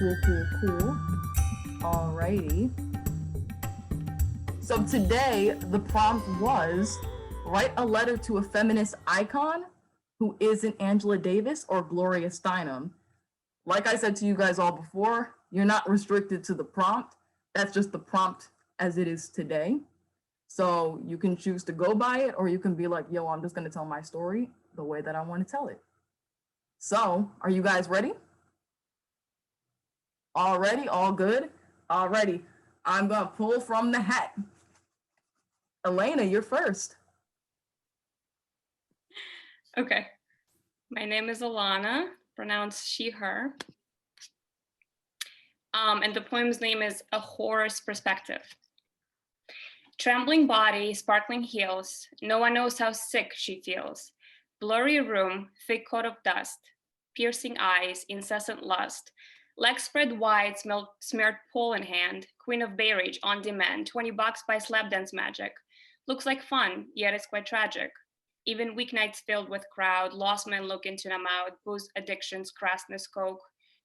Cool. Alrighty. So today, the prompt was write a letter to a feminist icon who isn't Angela Davis or Gloria Steinem. Like I said to you guys all before, you're not restricted to the prompt. That's just the prompt as it is today. So you can choose to go by it, or you can be like, yo, I'm just going to tell my story the way that I want to tell it. So are you guys ready? All ready? All good? Alrighty. I'm going to pull from the hat. Elena, you're first. Okay. My name is Alana, pronounced she, her. And the poem's name is A Whore's Perspective. Trembling body, sparkling heels, no one knows how sick she feels. Blurry room, thick coat of dust, piercing eyes, incessant lust. Legs spread wide, smeared pole in hand, queen of Bayrage on demand, $20 by slap dance magic. Looks like fun, yet it's quite tragic. Even weeknights filled with crowd, lost men look into them out, booze addictions, crassness, coke.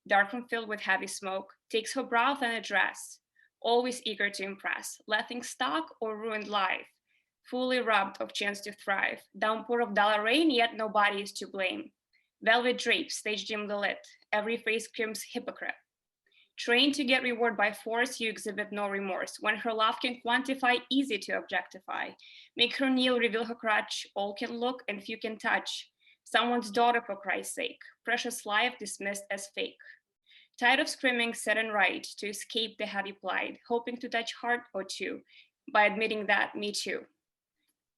Dark room filled with heavy smoke, takes her brow and a dress, always eager to impress, letting stock or ruined life, fully robbed of chance to thrive. Downpour of dollar rain, yet nobody is to blame. Velvet drapes, stage dim the lit, every face screams hypocrite. Trained to get reward by force, you exhibit no remorse. When her love can quantify, easy to objectify. Make her kneel, reveal her crutch, all can look and few can touch. Someone's daughter for Christ's sake, precious life dismissed as fake. Tired of screaming, set and right, to escape the heavy plight, hoping to touch heart or two, by admitting that, me too.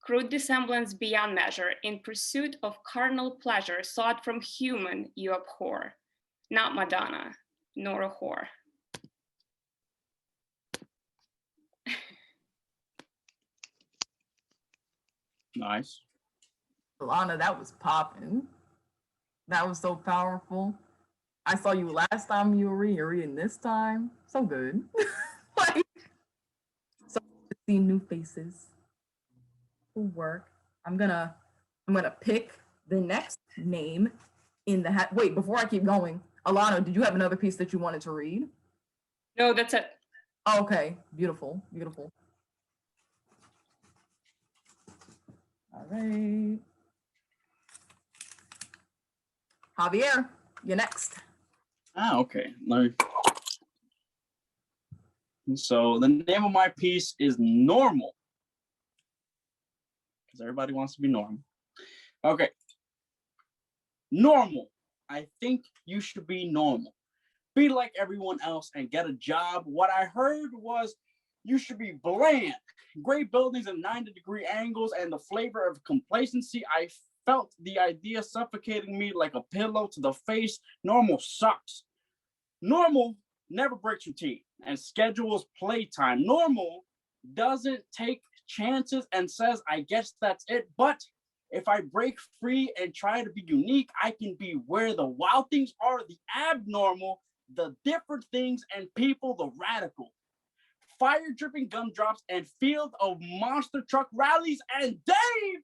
Crude dissemblance beyond measure, in pursuit of carnal pleasure, sought from human you abhor. Not Madonna, nor a whore. Nice. Alana, that was popping. That was so powerful. I saw you last time you were reading, you're reading this time. So good. Like, so to see new faces who work. I'm gonna pick the next name in the hat. Wait, before I keep going, Alana, did you have another piece that you wanted to read? No, that's it. Oh, okay, beautiful. All right. Javier, you're next. Okay. So the name of my piece is Normal, because everybody wants to be normal. Okay. Normal. I think you should be normal. Be like everyone else and get a job. What I heard was you should be bland. Great buildings and 90-degree angles and the flavor of complacency. I felt the idea suffocating me like a pillow to the face. Normal sucks. Normal never breaks routine and schedules playtime. Normal doesn't take chances and says, I guess that's it. But if I break free and try to be unique, I can be where the wild things are, the abnormal, the different things and people, the radical. Fire dripping gumdrops and field of monster truck rallies. And Dave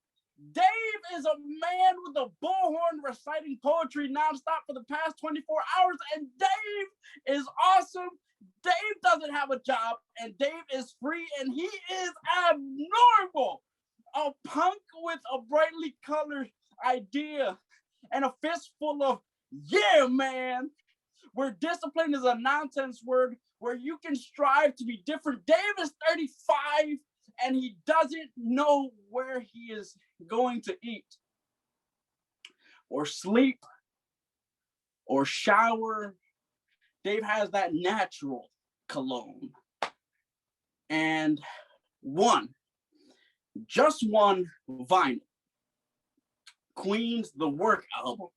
is a man with a bullhorn reciting poetry nonstop for the past 24 hours. And Dave is awesome. Dave doesn't have a job and Dave is free and he is abnormal. A punk with a brightly colored idea and a fistful of, yeah, man, where discipline is a nonsense word, where you can strive to be different. Dave is 35 and he doesn't know where he is going to eat or sleep or shower. Dave has that natural cologne. And just one vinyl, Queen's The Work album.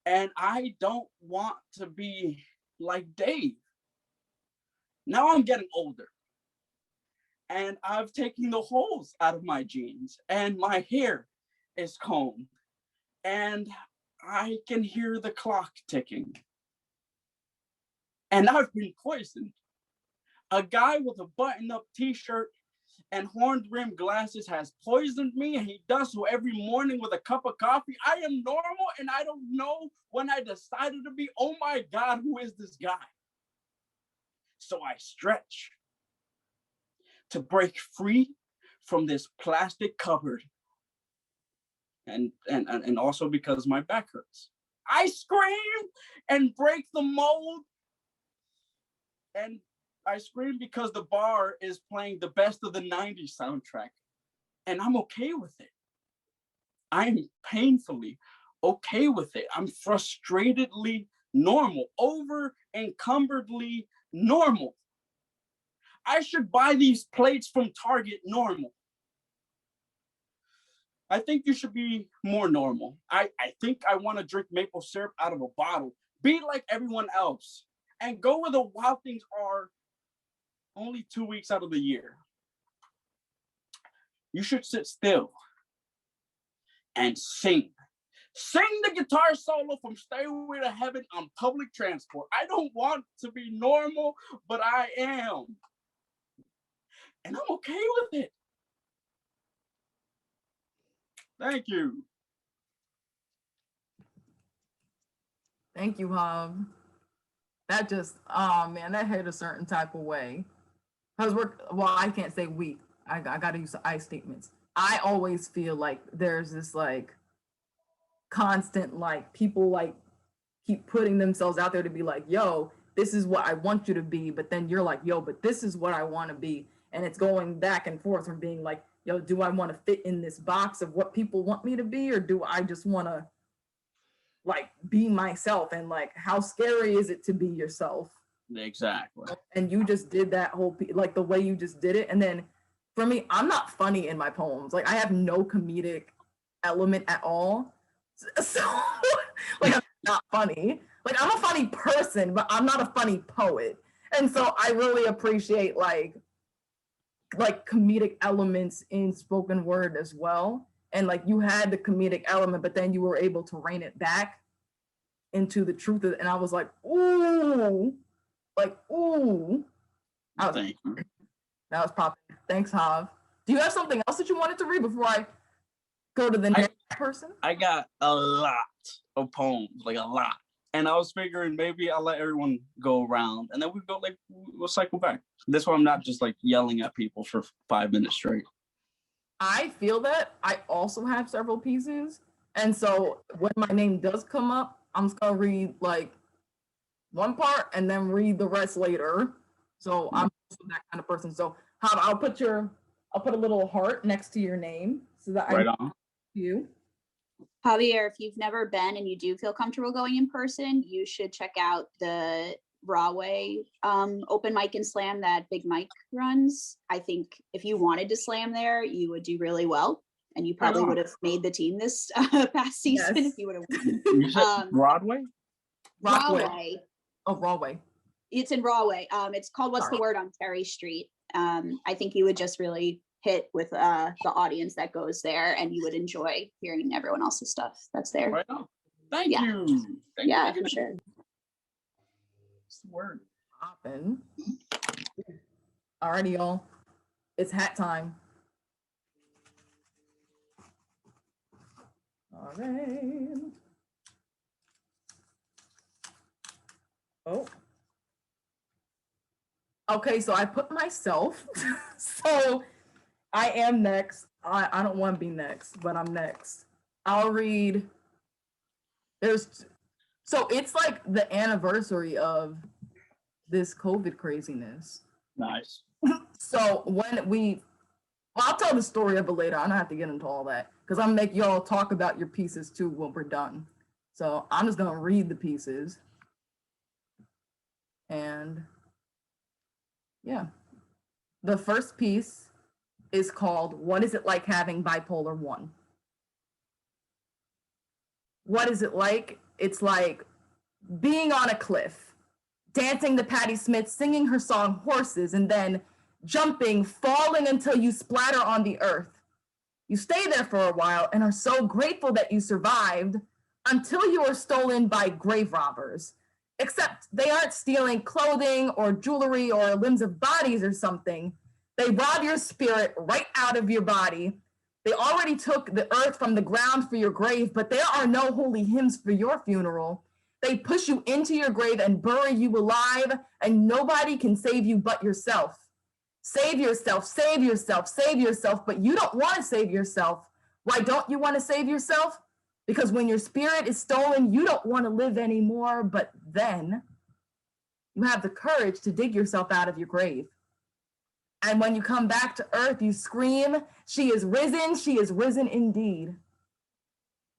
And I don't want to be like Dave. Now I'm getting older and I've taken the holes out of my jeans and my hair is combed and I can hear the clock ticking. And I've been poisoned. A guy with a button-up t-shirt and horn-rimmed glasses has poisoned me, and he does so every morning with a cup of coffee. I am normal, and I don't know when I decided to be. Oh my God, who is this guy? So I stretch to break free from this plastic cupboard, and also because my back hurts. I scream and break the mold, and I scream because the bar is playing the best of the 90s soundtrack, and I'm okay with it. I'm painfully okay with it. I'm frustratedly normal, over encumbredly normal. I should buy these plates from Target normal. I think you should be more normal. I think I want to drink maple syrup out of a bottle, be like everyone else, and go where the wild things are only 2 weeks out of the year. You should sit still and sing. Sing the guitar solo from Stairway to Heaven on public transport. I don't want to be normal, but I am. And I'm okay with it. Thank you. Thank you, Hub. That just, oh man, that hit a certain type of way. Because I can't say we. I got to use the I statements. I always feel like there's this like constant, like people like keep putting themselves out there to be like, yo, this is what I want you to be. But then you're like, yo, but this is what I want to be. And it's going back and forth from being like, yo, do I want to fit in this box of what people want me to be? Or do I just want to like be myself? And like, how scary is it to be yourself? Exactly. And you just did that whole, like the way you just did it. And then for me, I'm not funny in my poems. Like I have no comedic element at all. So like I'm not funny. Like I'm a funny person, but I'm not a funny poet. And so I really appreciate like comedic elements in spoken word as well. And like you had the comedic element, but then you were able to rein it back into the truth of it. And I was like, ooh, like, ooh. Thank you. That was popping. Thanks, Hav. Do you have something else that you wanted to read before I go to the next person? I got a lot of poems, like a lot. And I was figuring maybe I'll let everyone go around and then we'll cycle back. This way I'm not just like yelling at people for 5 minutes straight. I feel that I also have several pieces. And so when my name does come up, I'm just gonna read like one part and then read the rest later. So I'm that kind of person. So I'll put a little heart next to your name so that right I on you. Javier, if you've never been and you do feel comfortable going in person, you should check out the Broadway open mic and slam that Big Mike runs. I think if you wanted to slam there, you would do really well. And you probably would have made the team this past season if you would have won. You said Broadway? Broadway. Oh, Broadway. It's in Broadway. It's called What's the Word on Terry Street. I think you would just really hit with the audience that goes there, and you would enjoy hearing everyone else's stuff that's there. Right on. Thank you. Thank you. For sure. What's the word? Poppin'. Alrighty, y'all. It's hat time. All right. Oh. Okay, so I put myself. So I am next. I don't want to be next, but I'm next. I'll read. So it's like the anniversary of this COVID craziness. Nice. So I'll tell the story of it later. I don't have to get into all that because I'm gonna make y'all talk about your pieces too when we're done. So I'm just gonna read the pieces. And yeah, the first piece is called What Is It Like Having Bipolar 1? What is it like? It's like being on a cliff, dancing to Patti Smith, singing her song Horses, and then jumping, falling until you splatter on the earth. You stay there for a while and are so grateful that you survived until you are stolen by grave robbers. Except they aren't stealing clothing or jewelry or limbs of bodies or something. They rob your spirit right out of your body. They already took the earth from the ground for your grave, but there are no holy hymns for your funeral. They push you into your grave and bury you alive, and nobody can save you but yourself. Save yourself, save yourself, save yourself, but you don't want to save yourself. Why don't you want to save yourself? Because when your spirit is stolen, you don't want to live anymore, but then you have the courage to dig yourself out of your grave. And when you come back to earth, you scream, she is risen indeed.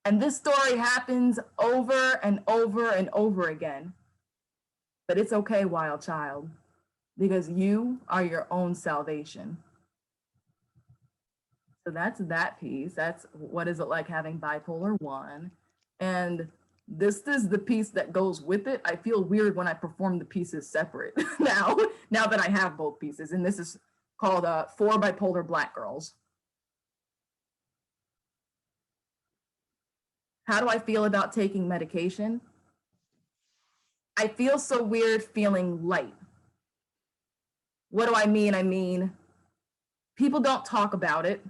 And this story happens over and over and over again. But it's okay, wild child, because you are your own salvation. So that's that piece. That's what is it like having bipolar 1. And this is the piece that goes with it. I feel weird when I perform the pieces separate now that I have both pieces. And this is called 4 Bipolar Black Girls. How do I feel about taking medication? I feel so weird feeling light. What do I mean? I mean, people don't talk about it,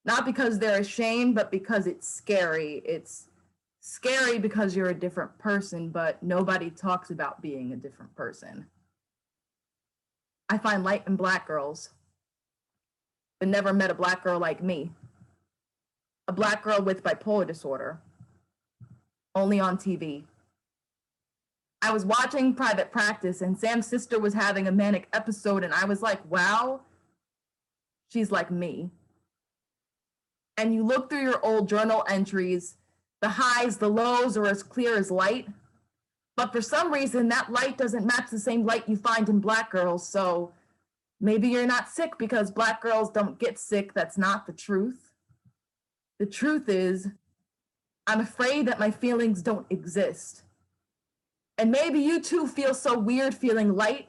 not because they're ashamed, but because it's scary. It's scary because you're a different person, but nobody talks about being a different person. I find light in Black girls, but never met a Black girl like me. A Black girl with bipolar disorder, only on TV. I was watching Private Practice and Sam's sister was having a manic episode and I was like, wow, she's like me. And you look through your old journal entries, the highs, the lows are as clear as light. But for some reason, that light doesn't match the same light you find in Black girls. So maybe you're not sick because Black girls don't get sick. That's not the truth. The truth is, I'm afraid that my feelings don't exist. And maybe you too feel so weird feeling light.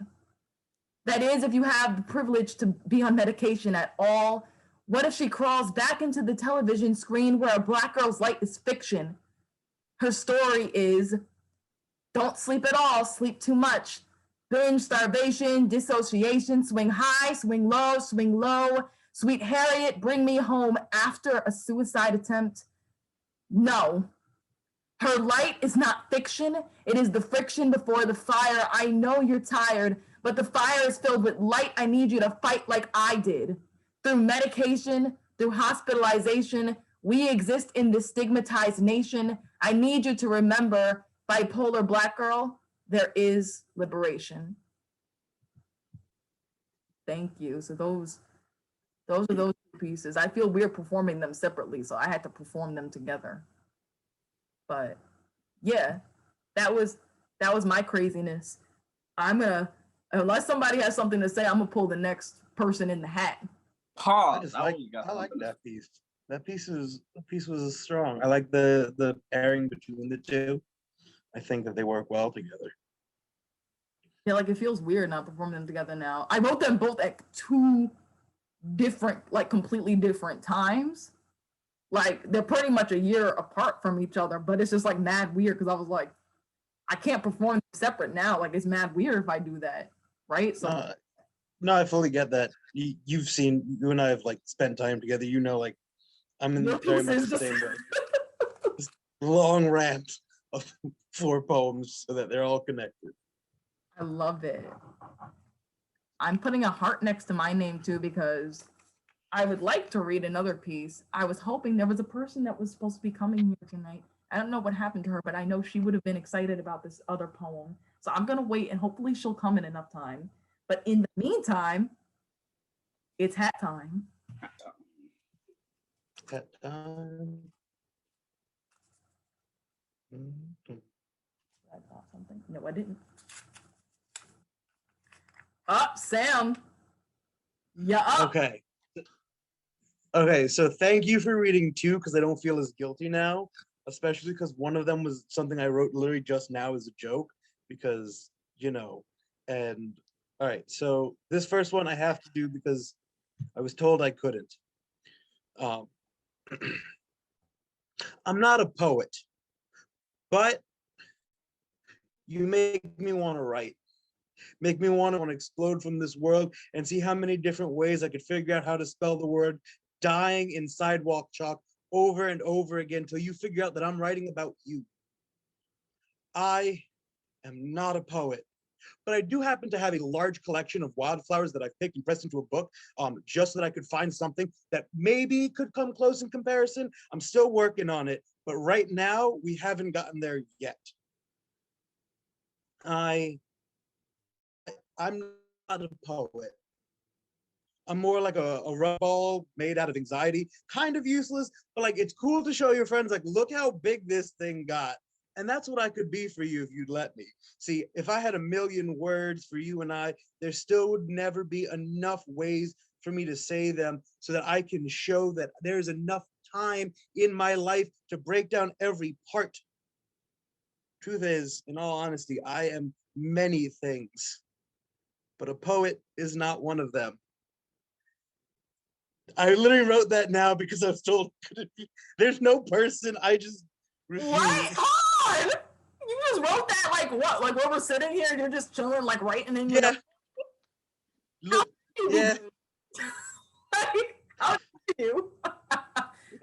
That is, if you have the privilege to be on medication at all. What if she crawls back into the television screen where a Black girl's light is fiction? Her story is, don't sleep at all, sleep too much. Binge, starvation, dissociation, swing high, swing low, swing low. Sweet Harriet, bring me home after a suicide attempt. No, her light is not fiction. It is the friction before the fire. I know you're tired, but the fire is filled with light. I need you to fight like I did. Through medication, through hospitalization, we exist in this stigmatized nation. I need you to remember, bipolar Black girl, there is liberation. Thank you. So those are those two pieces. I feel weird performing them separately, so I had to perform them together. But yeah, that was my craziness. I'm gonna, unless somebody has something to say, I'm gonna pull the next person in the hat. Pause. I like that piece. That piece was strong. I like the pairing between the two. I think that they work well together. Yeah, like it feels weird not performing them together now. I wrote them both at 2 different, like completely different times. Like they're pretty much a year apart from each other, but it's just like mad weird because I was like, I can't perform them separate now. Like it's mad weird if I do that, right? So no, I fully get that. You and I have like spent time together. You know, like I'm in very much the same way. This long rant of 4 poems so that they're all connected. I love it. I'm putting a heart next to my name too because I would like to read another piece. I was hoping there was a person that was supposed to be coming here tonight. I don't know what happened to her, but I know she would have been excited about this other poem. So I'm gonna wait and hopefully she'll come in enough time. But in the meantime, it's hat time. Hat time. I thought something. No, I didn't. Up, Sam. Yeah. Up. Okay, so thank you for reading 2 because I don't feel as guilty now, especially because one of them was something I wrote literally just now as a joke because, you know, and all right, so this first one I have to do because I was told I couldn't. I'm not a poet, but you make me want to write. make me want to explode from this world and see how many different ways I could figure out how to spell the word dying in sidewalk chalk over and over again until you figure out that I'm writing about you. I am not a poet, but I do happen to have a large collection of wildflowers that I've picked and pressed into a book, just so that I could find something that maybe could come close in comparison. I'm still working on it, but right now we haven't gotten there yet. I'm not a poet. I'm more like a rubber ball made out of anxiety, kind of useless, but like it's cool to show your friends, like, look how big this thing got. And that's what I could be for you if you'd let me. See, if I had a million words for you and I, there still would never be enough ways for me to say them so that I can show that there's enough time in my life to break down every part. Truth is, in all honesty, I am many things, but a poet is not one of them. I literally wrote that now because I was told there's no person. I just refuse. Right? Hold on! You just wrote that like what? Like when we're sitting here and you're just chilling, like writing in your Yeah. Look, yeah. How do you?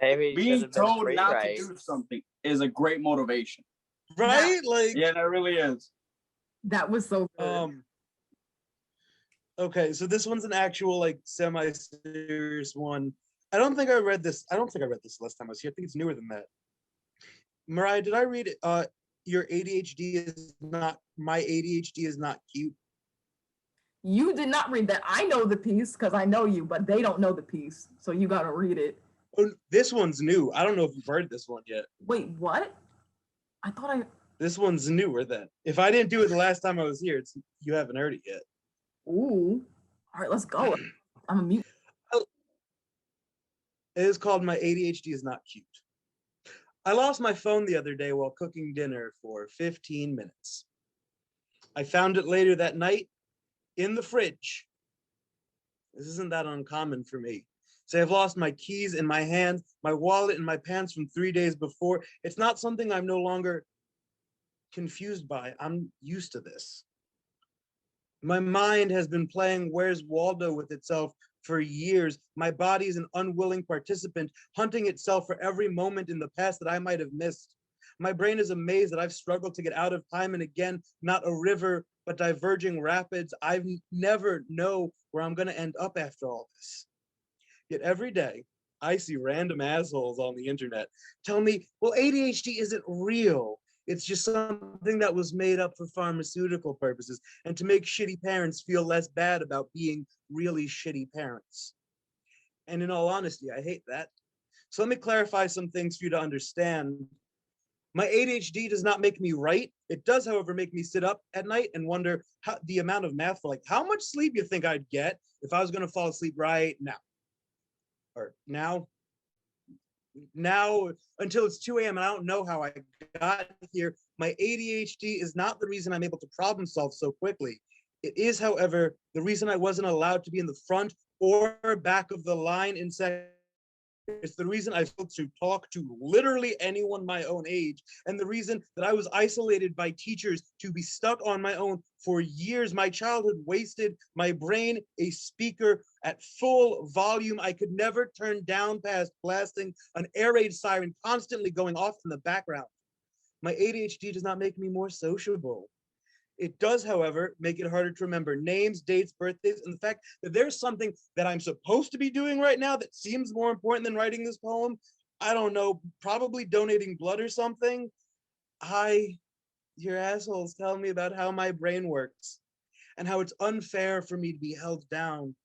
Maybe you should Being have been told free not write. to do something is a great motivation. Right? Like, Yeah, that really is. That was so good. Okay, so this one's an actual like semi-serious one. I don't think I read this last time I was here. I think it's newer than that. Mariah, did I read it? Your ADHD is not, my ADHD is not cute. You did not read that. I know the piece because I know you, but they don't know the piece. So you got to read it. Oh, this one's new. I don't know if you've heard this one yet. Wait, what? I thought This one's newer then. If I didn't do it the last time I was here, you haven't heard it yet. Ooh. All right, let's go. I'm a mute. It is called My ADHD is Not Cute. I lost my phone the other day while cooking dinner for 15 minutes. I found it later that night in the fridge. This isn't that uncommon for me. Say I've lost my keys in my hand, my wallet and my pants from 3 days before. It's not something I'm no longer confused by. I'm used to this. My mind has been playing Where's Waldo with itself for years. My body is an unwilling participant, hunting itself for every moment in the past that I might have missed. My brain is amazed that I've struggled to get out of time and again, not a river, but diverging rapids. I never know where I'm gonna end up after all this. Yet every day, I see random assholes on the internet tell me, well, ADHD isn't real. It's just something that was made up for pharmaceutical purposes and to make shitty parents feel less bad about being really shitty parents. And in all honesty, I hate that. So let me clarify some things for you to understand. My ADHD does not make me right. It does, however, make me sit up at night and wonder how, the amount of math for like, how much sleep you think I'd get if I was gonna fall asleep right now? Or now until it's 2 a.m. and I don't know how I got here. My ADHD is not the reason I'm able to problem solve so quickly. It is, however, the reason I wasn't allowed to be in the front or back of the line in second. It's the reason I failed to talk to literally anyone my own age, and the reason that I was isolated by teachers to be stuck on my own for years. My childhood wasted, my brain a speaker at full volume I could never turn down past blasting an air raid siren constantly going off in the background. My ADHD does not make me more sociable. It does, however, make it harder to remember names, dates, birthdays, and the fact that there's something that I'm supposed to be doing right now that seems more important than writing this poem. I don't know, probably donating blood or something. Your assholes tell me about how my brain works and how it's unfair for me to be held down.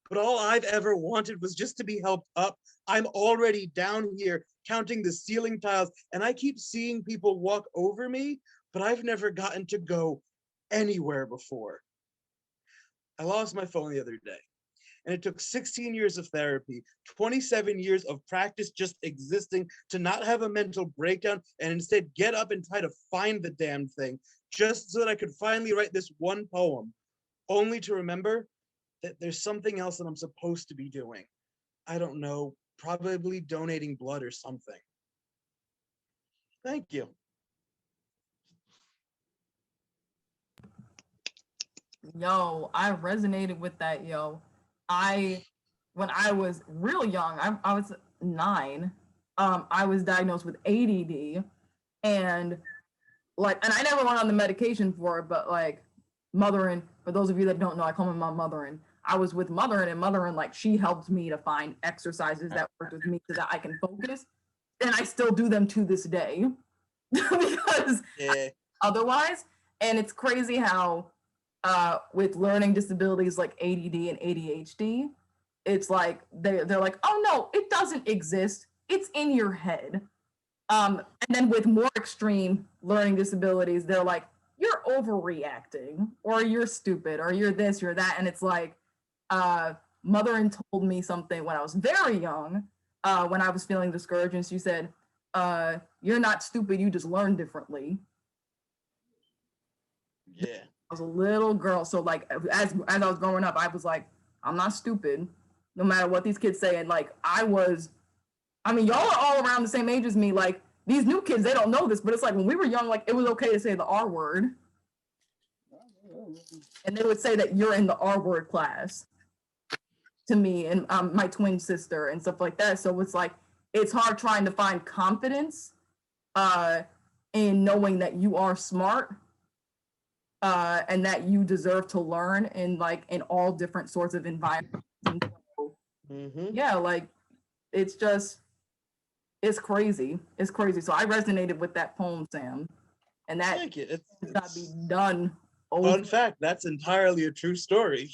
But all I've ever wanted was just to be helped up. I'm already down here counting the ceiling tiles, and I keep seeing people walk over me, but I've never gotten to go anywhere before. I lost my phone the other day, and it took 16 years of therapy, 27 years of practice just existing to not have a mental breakdown and instead get up and try to find the damn thing just so that I could finally write this one poem, only to remember that there's something else that I'm supposed to be doing. I don't know, probably donating blood or something. Thank you. Yo, I resonated with that, yo. When I was real young, I was 9, I was diagnosed with ADD, and and I never went on the medication for it, but like Mothering, for those of you that don't know, I call my mom Mothering. I was with Mothering, and Mothering, like, she helped me to find exercises that worked with me so that I can focus. And I still do them to this day because Yeah. otherwise, and it's crazy how with learning disabilities like ADD and ADHD, it's like they're like, oh no, it doesn't exist. It's in your head. And then with more extreme learning disabilities, they're like, you're overreacting, or you're stupid, or you're this, you're that. And it's like, Mothering told me something when I was very young, when I was feeling discouraged, and she said, you're not stupid, you just learn differently. Yeah. I was a little girl, so like as I was growing up, I was like, I'm not stupid, no matter what these kids say. And like y'all are all around the same age as me. Like these new kids, they don't know this, but it's like when we were young, like it was okay to say the R word, and they would say that you're in the R word class to me and my twin sister and stuff like that. So it's like it's hard trying to find confidence in knowing that you are smart. And that you deserve to learn in all different sorts of environments. And so, yeah, like it's crazy. It's crazy. So I resonated with that poem, Sam, and that Thank you. it's got to be done. Fun fact, that's entirely a true story.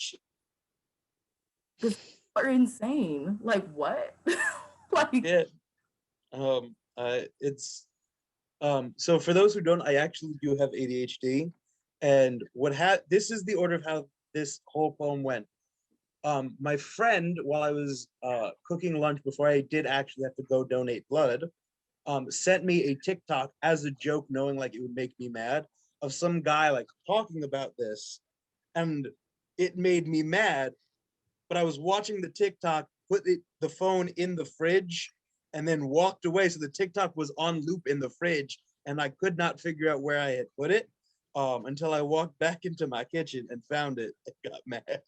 Because are insane. Like what? Like Yeah. It's so for those who don't, I actually do have ADHD, and this is the order of how this whole poem went. My friend, while I was cooking lunch before I did actually have to go donate blood, sent me a TikTok as a joke, knowing like it would make me mad, of some guy like talking about this, and it made me mad. But I was watching the TikTok, put the phone in the fridge, and then walked away. So the TikTok was on loop in the fridge, and I could not figure out where I had put it until I walked back into my kitchen and found it and got mad.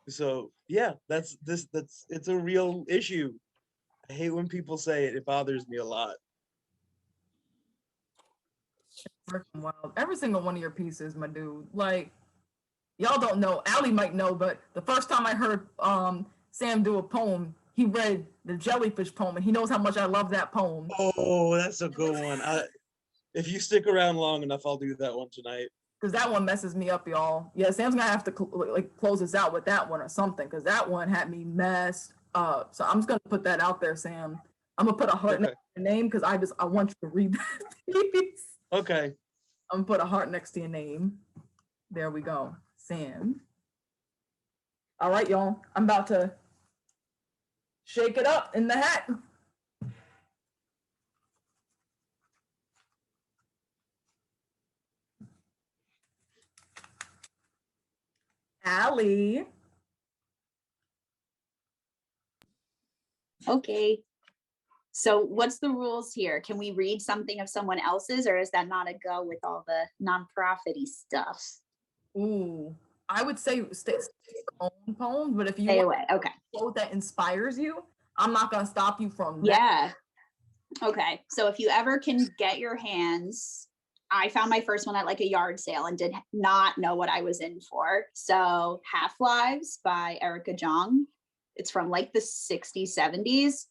So yeah, it's a real issue. I hate when people say it. It bothers me a lot. freaking wild. Every single one of your pieces, my dude. Like y'all don't know. Allie might know, but the first time I heard Sam do a poem, he read the jellyfish poem, and he knows how much I love that poem. Oh, that's a good one. If you stick around long enough, I'll do that one tonight. Because that one messes me up, y'all. Yeah, Sam's gonna have to close us out with that one or something, because that one had me messed up. So I'm just gonna put that out there, Sam. I'm gonna put a heart next to your name because I want you to read that piece. Okay. I'm gonna put a heart next to your name. There we go, Sam. All right, y'all. I'm about to shake it up in the hat. Allie. Okay. So what's the rules here? Can we read something of someone else's, or is that not a go with all the nonprofity stuff? Ooh, I would say stay your own poem, but if you Stay want away. Okay. a quote that inspires you, I'm not gonna stop you from that. Yeah. Okay. So if you ever can get your hands, I found my first one at like a yard sale and did not know what I was in for. So Half Lives by Erica Jong. It's from like the 60s, 70s.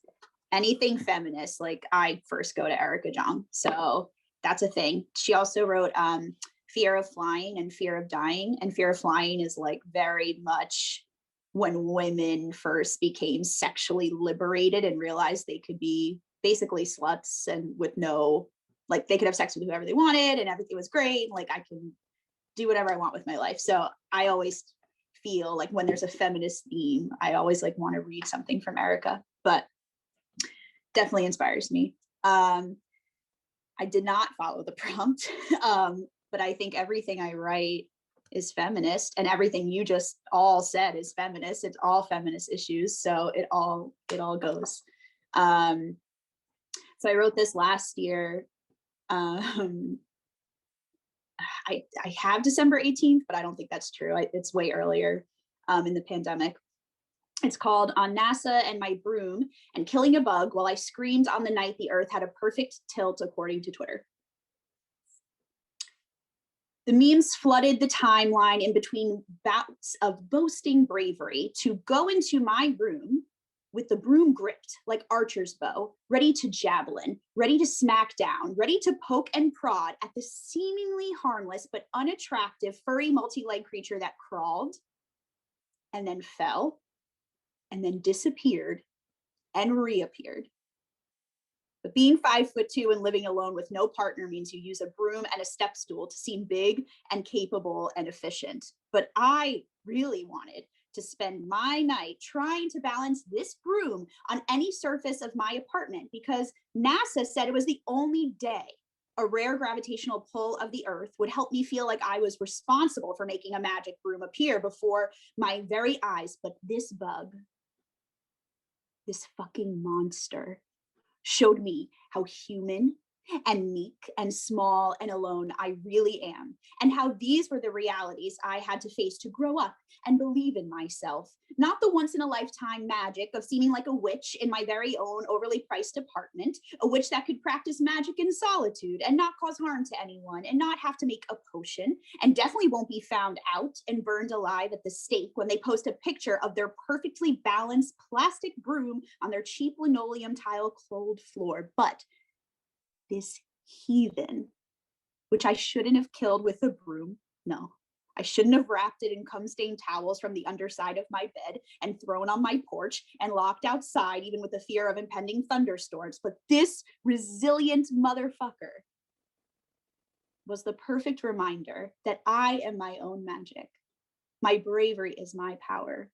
Anything feminist, like I first go to Erica Jong. So that's a thing. She also wrote Fear of Flying and Fear of Dying. And Fear of Flying is like very much when women first became sexually liberated and realized they could be basically sluts and with no, like they could have sex with whoever they wanted and everything was great. Like I can do whatever I want with my life. So I always feel like when there's a feminist theme, I always like want to read something from Erica, but definitely inspires me. I did not follow the prompt, but I think everything I write is feminist, and everything you just all said is feminist. It's all feminist issues, so it all goes. So I wrote this last year. I have December 18th, but I don't think that's true. It's way earlier in the pandemic. It's called On NASA and My Broom and Killing a Bug While I Screamed on the Night the Earth Had a Perfect Tilt, according to Twitter. The memes flooded the timeline in between bouts of boasting bravery to go into my room with the broom gripped like archer's bow, ready to javelin, ready to smack down, ready to poke and prod at the seemingly harmless but unattractive furry multi-leg creature that crawled and then fell and then disappeared and reappeared. But being 5'2" and living alone with no partner means you use a broom and a step stool to seem big and capable and efficient. But I really wanted to spend my night trying to balance this broom on any surface of my apartment because NASA said it was the only day a rare gravitational pull of the earth would help me feel like I was responsible for making a magic broom appear before my very eyes. But this bug, this fucking monster, showed me how human and meek and small and alone I really am, and how these were the realities I had to face to grow up and believe in myself, not the once-in-a-lifetime magic of seeming like a witch in my very own overly priced apartment, a witch that could practice magic in solitude and not cause harm to anyone and not have to make a potion, and definitely won't be found out and burned alive at the stake when they post a picture of their perfectly balanced plastic broom on their cheap linoleum tile cold floor. But this heathen, which I shouldn't have killed with a broom. No, I shouldn't have wrapped it in cum-stained towels from the underside of my bed and thrown on my porch and locked outside, even with the fear of impending thunderstorms. But this resilient motherfucker was the perfect reminder that I am my own magic. My bravery is my power.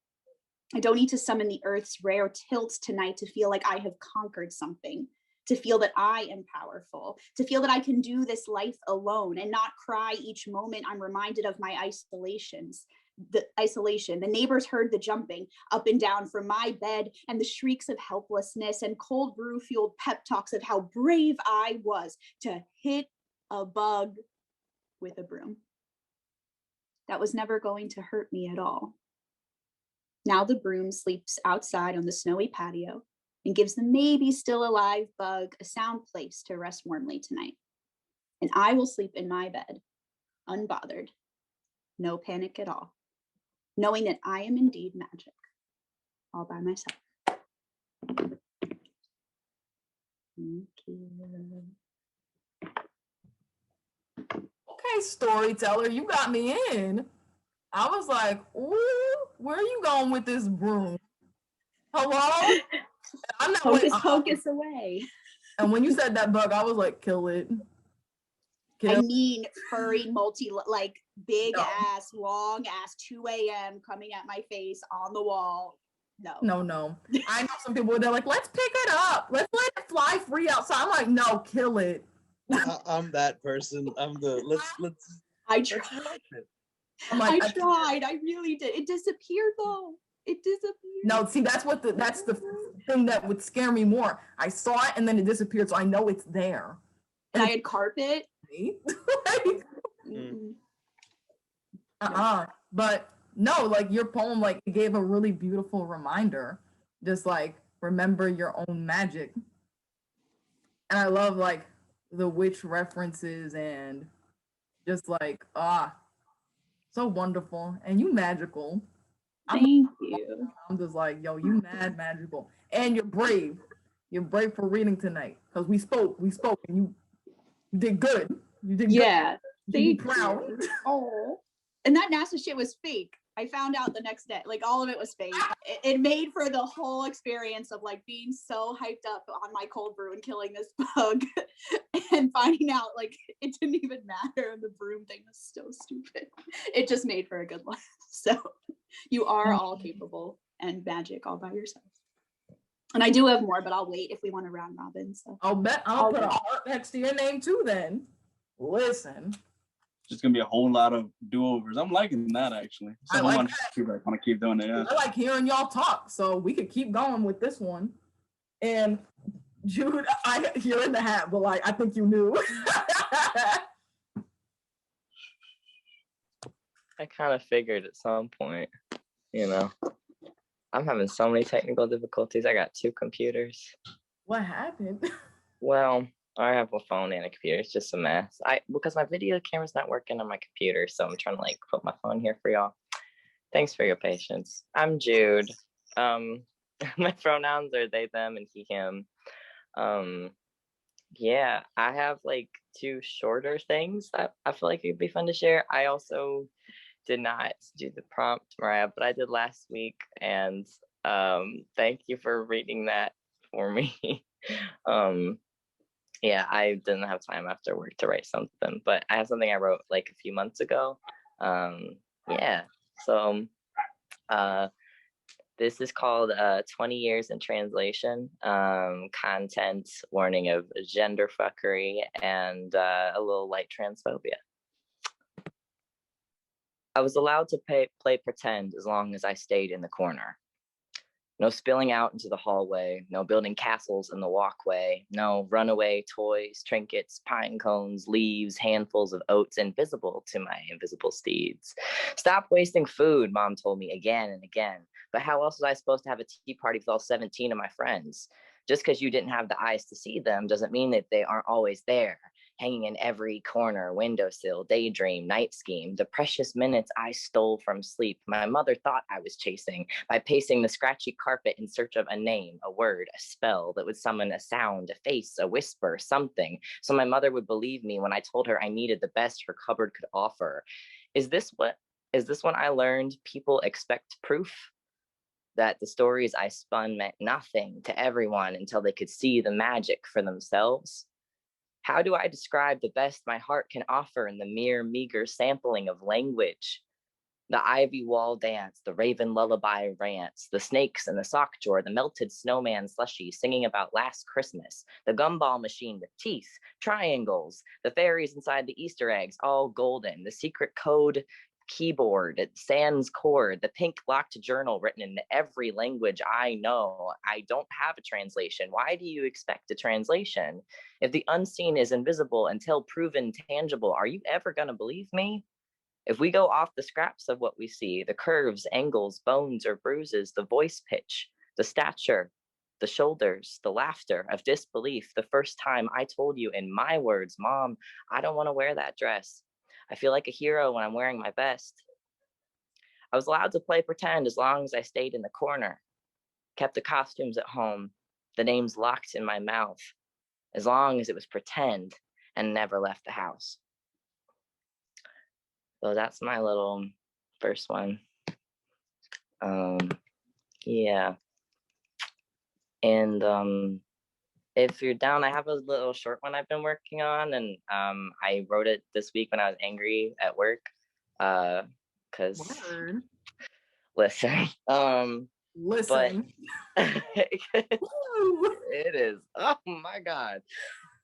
I don't need to summon the earth's rare tilts tonight to feel like I have conquered something, to feel that I am powerful, to feel that I can do this life alone and not cry each moment I'm reminded of my isolation. The neighbors heard the jumping up and down from my bed and the shrieks of helplessness and cold brew fueled pep talks of how brave I was to hit a bug with a broom. That was never going to hurt me at all. Now the broom sleeps outside on the snowy patio and gives the maybe still alive bug a sound place to rest warmly tonight. And I will sleep in my bed, unbothered, no panic at all, knowing that I am indeed magic, all by myself. Thank you. Okay, storyteller, you got me in. I was like, ooh, where are you going with this broom? Hello? I'm not Hocus away. And when you said that bug, I was like, kill it. I mean, furry, big ass, long ass, 2 a.m. coming at my face on the wall. No. I know some people, they're like, let's pick it up. Let's let it fly free outside. I'm like, no, kill it. I'm that person. I'm the, let's. I tried. I tried. I really did. It disappeared though. It disappeared. No, see, that's the thing that would scare me more. I saw it and then it disappeared, so I know it's there. And I had carpet. But no, like your poem, like it gave a really beautiful reminder. Just like remember your own magic. And I love like the witch references and just like so wonderful. And you magical. Thank you. I'm just like, yo, you mad magical. And you're brave. You're brave for reading tonight. Because we spoke, and you did good. You did good. Yeah. Thank proud. Oh. And that NASA shit was fake. I found out the next day. Like all of it was fake. It made for the whole experience of like being so hyped up on my cold brew and killing this bug and finding out like it didn't even matter and the broom thing was so stupid. It just made for a good life. So you are all capable and magic all by yourself. And I do have more, but I'll wait if we want to round robin. So I'll put a heart next to your name too then. Listen. Just gonna be a whole lot of do-overs. I'm liking that actually. So I like want to keep doing it. Yeah. I like hearing y'all talk, so we could keep going with this one. And Jude, you're in the hat, but like I think you knew. I kind of figured at some point, you know. I'm having so many technical difficulties. I got 2 computers. What happened? Well, I have a phone and a computer. It's just a mess. Because my video camera's not working on my computer, so I'm trying to like put my phone here for y'all. Thanks for your patience. I'm Jude. My pronouns are they, them, and he, him. Yeah, I have like 2 shorter things that I feel like it'd be fun to share. I also did not do the prompt, Mariah, but I did last week, and thank you for reading that for me. Yeah, I didn't have time after work to write something, but I have something I wrote like a few months ago. Yeah, so this is called 20 Years in Translation, content warning of gender fuckery and a little light transphobia. I was allowed to play pretend as long as I stayed in the corner. No spilling out into the hallway, no building castles in the walkway, no runaway toys, trinkets, pine cones, leaves, handfuls of oats invisible to my invisible steeds. Stop wasting food, Mom told me again and again. But how else was I supposed to have a tea party with all 17 of my friends? Just because you didn't have the eyes to see them doesn't mean that they aren't always there, hanging in every corner, windowsill, daydream, night scheme, the precious minutes I stole from sleep. My mother thought I was chasing by pacing the scratchy carpet in search of a name, a word, a spell that would summon a sound, a face, a whisper, something, so my mother would believe me when I told her I needed the best her cupboard could offer. Is this when I learned people expect proof? That the stories I spun meant nothing to everyone until they could see the magic for themselves? How do I describe the best my heart can offer in the mere meager sampling of language? The ivy wall dance, the raven lullaby rants, the snakes in the sock drawer, the melted snowman slushy singing about last Christmas, the gumball machine with teeth, triangles, the fairies inside the Easter eggs, all golden, the secret code keyboard, sans cord, the pink locked journal written in every language I know. I don't have a translation. Why do you expect a translation? If the unseen is invisible until proven tangible, are you ever going to believe me? If we go off the scraps of what we see, the curves, angles, bones, or bruises, the voice pitch, the stature, the shoulders, the laughter of disbelief, the first time I told you in my words, Mom, I don't want to wear that dress. I feel like a hero when I'm wearing my best. I was allowed to play pretend as long as I stayed in the corner, kept the costumes at home, the names locked in my mouth, as long as it was pretend and never left the house. So that's my little first one. Yeah. And if you're down, I have a little short one I've been working on, and I wrote it this week when I was angry at work. Because listen, Listen. But it is, oh my God,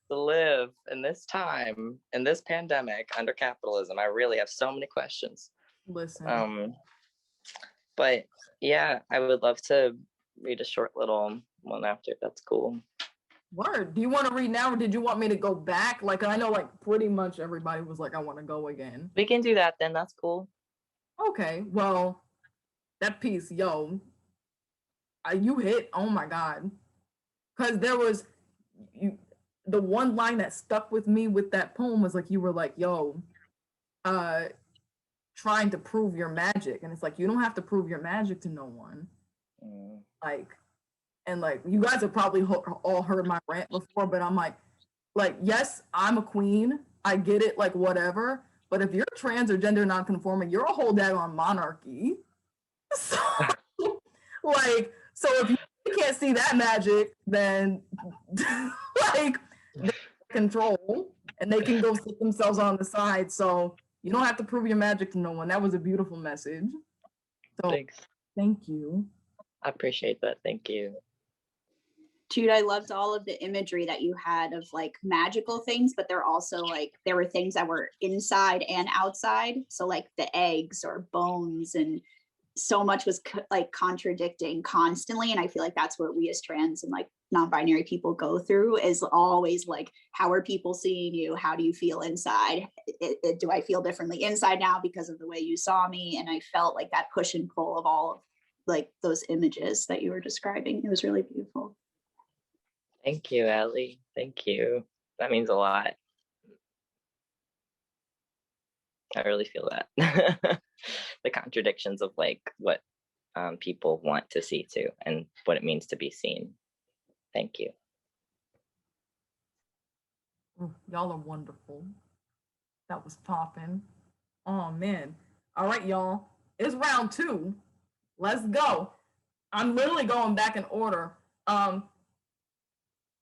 to live in this time, in this pandemic under capitalism, I really have so many questions. Listen. But yeah, I would love to read a short little one after, if that's cool. Word. Do you want to read now, or did you want me to go back? Like, I know, like, pretty much everybody was like, I want to go again. We can do that then. That's cool. Okay. Well, that piece, yo, you hit. Oh my God. Because there was the one line that stuck with me with that poem was like, you were like, yo, trying to prove your magic. And it's like, you don't have to prove your magic to no one. Like, and like, you guys have probably all heard my rant before, but I'm like, yes, I'm a queen. I get it, like, whatever. But if you're trans or gender nonconforming, you're a whole daggone monarchy. So, like, so if you can't see that magic, then, like, they control, and they can go sit themselves on the side. So you don't have to prove your magic to no one. That was a beautiful message. So thanks. Thank you. I appreciate that. Thank you. Jude, I loved all of the imagery that you had of like magical things, but they're also like, there were things that were inside and outside. So like the eggs or bones and so much was like contradicting constantly. And I feel like that's what we as trans and like non-binary people go through, is always like, how are people seeing you? How do you feel inside? Do I feel differently inside now because of the way you saw me? And I felt like that push and pull of all of like those images that you were describing. It was really beautiful. Thank you, Ellie. Thank you. That means a lot. I really feel that. The contradictions of like what people want to see too, and what it means to be seen. Thank you. Ooh, y'all are wonderful. That was popping. Oh man. All right, y'all. It's round 2. Let's go. I'm literally going back in order.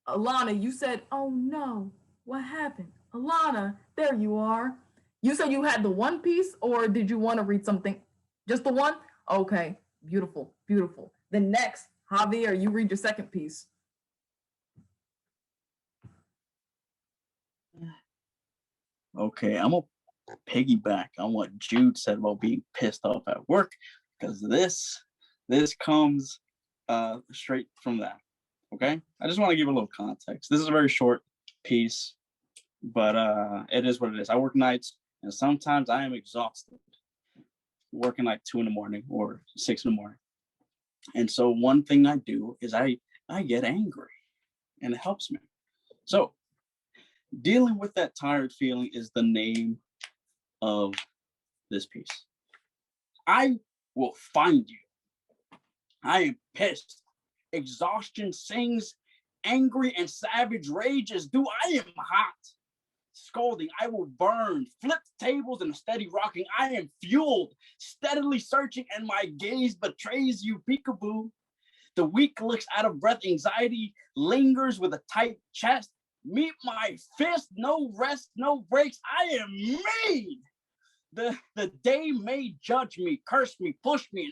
Alana, you said, oh no, what happened? Alana, there you are. You said you had the one piece, or did you want to read something? Just the one? Okay, beautiful, beautiful. Then next, Javier, you read your second piece. Okay, I'm gonna piggyback on what Jude said about being pissed off at work, because this comes straight from that. Okay, I just want to give a little context. This is a very short piece, but it is what it is. I work nights, and sometimes I am exhausted, working like 2 in the morning or 6 in the morning. And so one thing I do is I get angry, and it helps me. So dealing with that tired feeling is the name of this piece. I will find you. I am pissed. Exhaustion sings, angry and savage rages. Do I am hot. Scolding, I will burn. Flipped tables and a steady rocking. I am fueled. Steadily searching, and my gaze betrays you, peekaboo. The weak looks out of breath. Anxiety lingers with a tight chest. Meet my fist, no rest, no breaks. I am mean. The day may judge me, curse me, push me,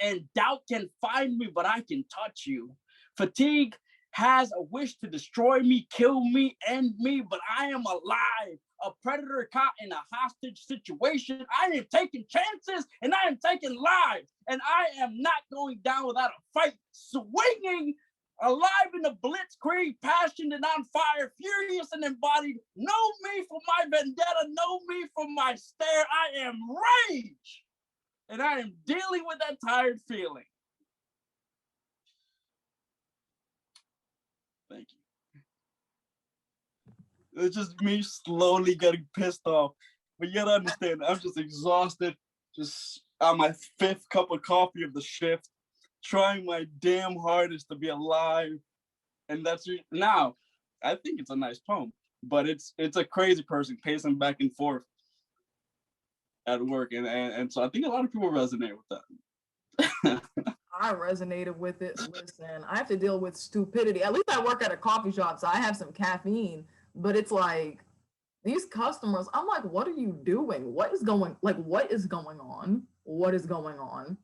and doubt can find me, but I can touch you. Fatigue has a wish to destroy me, kill me, end me, but I am alive. A predator caught in a hostage situation. I am taking chances, and I am taking lives, and I am not going down without a fight. Swinging, alive in the blitzkrieg, passionate and on fire, furious and embodied. Know me for my vendetta, know me for my stare. I am rage, and I am dealing with that tired feeling. Thank you. It's just me slowly getting pissed off. But you gotta understand, I'm just exhausted, just on my 5th cup of coffee of the shift, trying my damn hardest to be alive. And that's now, I think it's a nice poem, but it's a crazy person pacing back and forth at work. And so I think a lot of people resonate with that. I resonated with it. Listen, I have to deal with stupidity. At least I work at a coffee shop, so I have some caffeine. But it's like these customers, I'm like, what are you doing? What is going on? What is going on?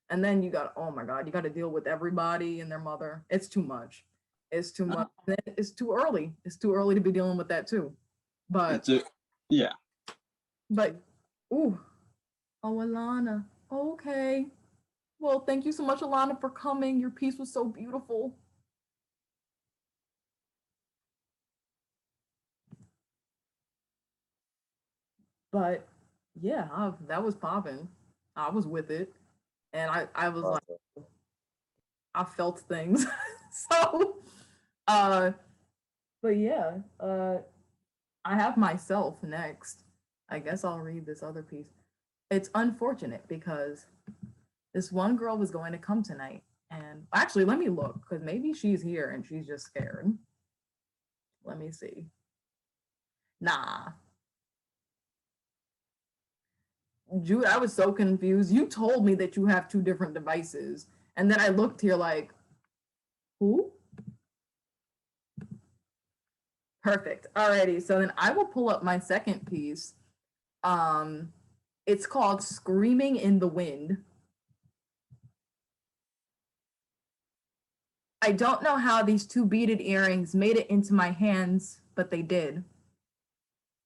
And then you got, oh my God, you got to deal with everybody and their mother. It's too much. It's too much. And it's too early. It's too early to be dealing with that too. But yeah. But ooh, oh Alana, okay. Well, thank you so much, Alana, for coming. Your piece was so beautiful. But yeah, that was popping. I was with it. And I was like, I felt things. So, but yeah, I have myself next. I guess I'll read this other piece. It's unfortunate because this one girl was going to come tonight. And actually, let me look, because maybe she's here and she's just scared. Let me see. Nah. Jude, I was so confused. You told me that you have 2 different devices. And then I looked here like, who? Perfect. Alrighty. So then I will pull up my second piece. It's called Screaming in the Wind. I don't know how these 2 beaded earrings made it into my hands, but they did.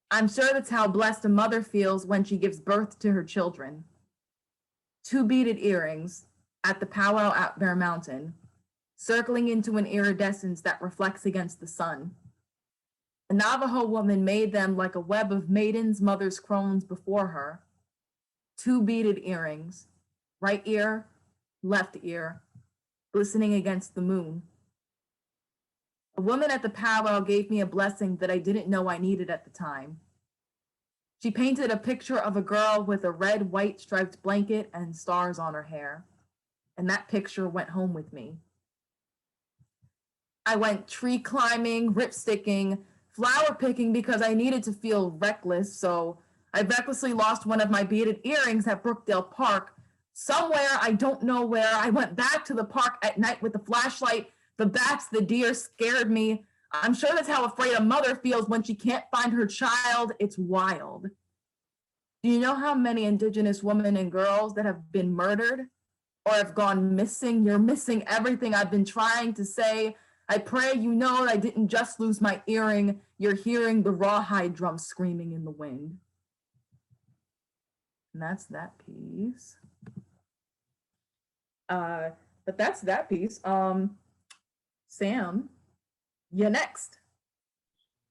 I'm sure that's how blessed a mother feels when she gives birth to her children. 2 beaded earrings at the powwow at Bear Mountain, circling into an iridescence that reflects against the sun. A Navajo woman made them like a web of maidens, mothers, crones before her. 2 beaded earrings, right ear, left ear, glistening against the moon. A woman at the powwow gave me a blessing that I didn't know I needed at the time. She painted a picture of a girl with a red, white striped blanket and stars on her hair, and that picture went home with me. I went tree climbing, ripsticking, flower picking because I needed to feel reckless, so I recklessly lost one of my beaded earrings at Brookdale Park. Somewhere, I don't know where, I went back to the park at night with the flashlight. The bats, the deer scared me. I'm sure that's how afraid a mother feels when she can't find her child. It's wild. Do you know how many Indigenous women and girls that have been murdered or have gone missing? You're missing everything I've been trying to say. I pray you know I didn't just lose my earring. You're hearing the rawhide drum screaming in the wind. And that's that piece. But that's that piece. Sam, you're next.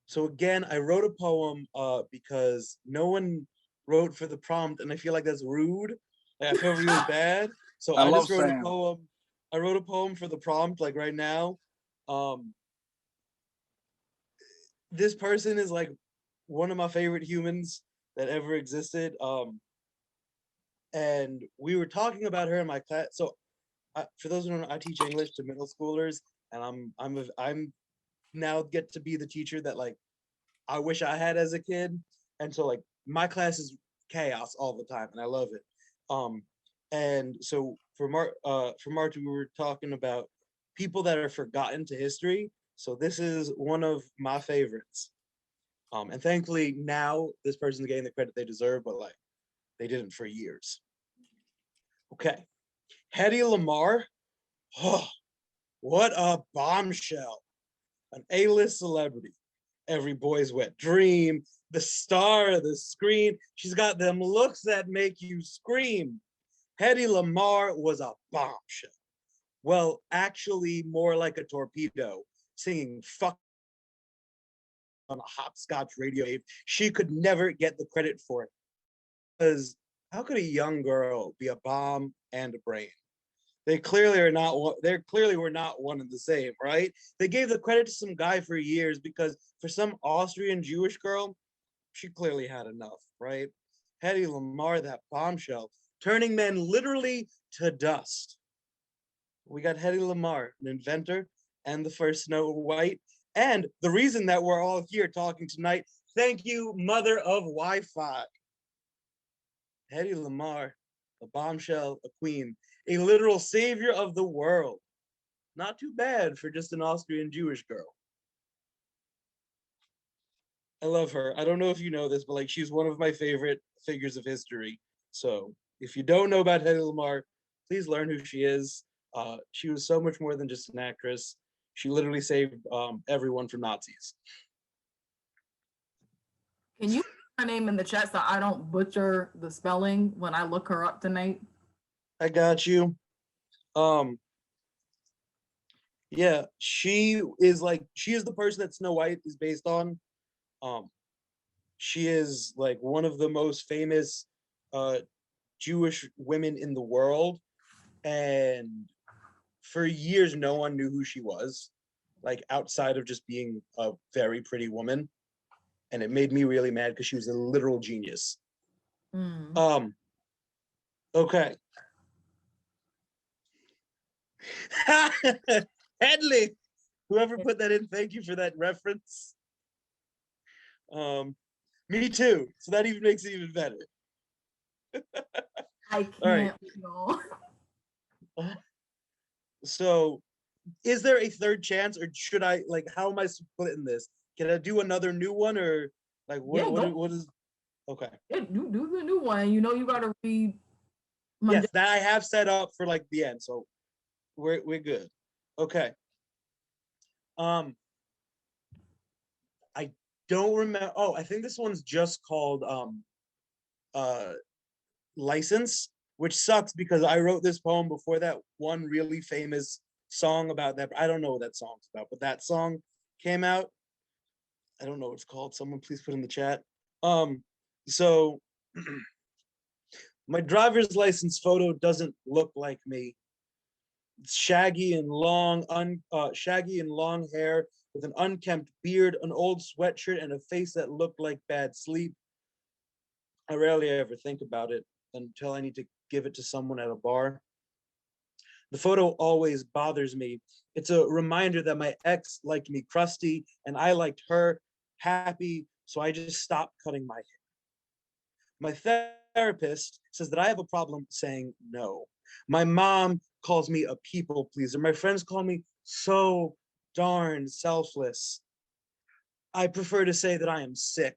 So again, I wrote a poem because no one wrote for the prompt, and I feel like that's rude. Like, I feel really bad. So I I love just wrote Sam. a poem. I wrote a poem for the prompt, like right now. This person is like one of my favorite humans that ever existed. And we were talking about her in my class. So for those who don't know, I teach English to middle schoolers, and I'm now get to be the teacher that like I wish I had as a kid. And so like my class is chaos all the time, and I love it. And so for March, we were talking about people that are forgotten to history. So this is one of my favorites. And thankfully now this person's getting the credit they deserve, but like they didn't for years. Okay, Hedy Lamarr. Oh, what a bombshell! An A-list celebrity. Every boy's wet dream, the star of the screen. She's got them looks that make you scream. Hedy Lamarr was a bombshell. Well, actually, more like a torpedo, singing fuck on a hopscotch radio wave. She could never get the credit for it. Because how could a young girl be a bomb and a brain? They clearly are not. They clearly were not one and the same, right? They gave the credit to some guy for years because for some Austrian Jewish girl, she clearly had enough, right? Hedy Lamarr, that bombshell, turning men literally to dust. We got Hedy Lamarr, an inventor and the first Snow White, and the reason that we're all here talking tonight. Thank you, mother of Wi-Fi. Hedy Lamarr, a bombshell, a queen, a literal savior of the world. Not too bad for just an Austrian Jewish girl. I love her. I don't know if you know this, but like she's one of my favorite figures of history. So if you don't know about Hedy Lamarr, please learn who she is. She was so much more than just an actress. She literally saved everyone from Nazis. Can you put her name in the chat so I don't butcher the spelling when I look her up tonight? I got you. Yeah, she is the person that Snow White is based on. She is like one of the most famous Jewish women in the world, and for years no one knew who she was, like outside of just being a very pretty woman, and it made me really mad because she was a literal genius. Okay. Headley, whoever put that in, thank you for that reference. Me too. So that even makes it even better. I can't know. So is there a third chance, or should I like how am I splitting this? Can I do another new one, or like what is okay? Yeah, do the new one. You know you gotta read Yes, that I have set up for like the end, so we're good. Okay. I don't remember. Oh, I think this one's just called License, which sucks because I wrote this poem before that one really famous song about that. I don't know what that song's about, but that song came out. I don't know what it's called. Someone please put in the chat. So my driver's license photo doesn't look like me. It's shaggy and long hair with an unkempt beard, an old sweatshirt, and a face that looked like bad sleep. I rarely ever think about it until I need to give it to someone at a bar. The photo always bothers me. It's a reminder that my ex liked me crusty and I liked her happy, so I just stopped cutting my hair. My therapist says that I have a problem saying no. My mom calls me a people pleaser. My friends call me so darn selfless. I prefer to say that I am sick.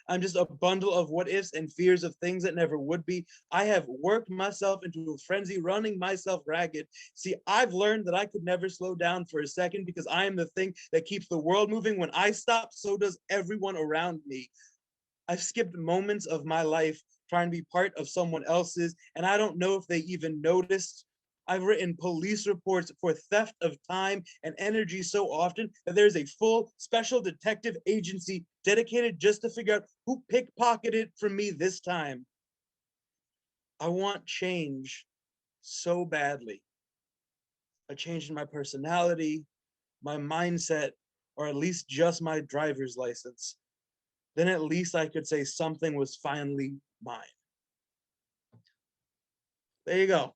I'm just a bundle of what ifs and fears of things that never would be. I have worked myself into a frenzy, running myself ragged. See, I've learned that I could never slow down for a second because I am the thing that keeps the world moving. When I stop, so does everyone around me. I've skipped moments of my life trying to be part of someone else's, and I don't know if they even noticed. I've written police reports for theft of time and energy so often that there's a full special detective agency dedicated just to figure out who pickpocketed from me this time. I want change so badly. A change in my personality, my mindset, or at least just my driver's license. Then at least I could say something was finally mine. There you go.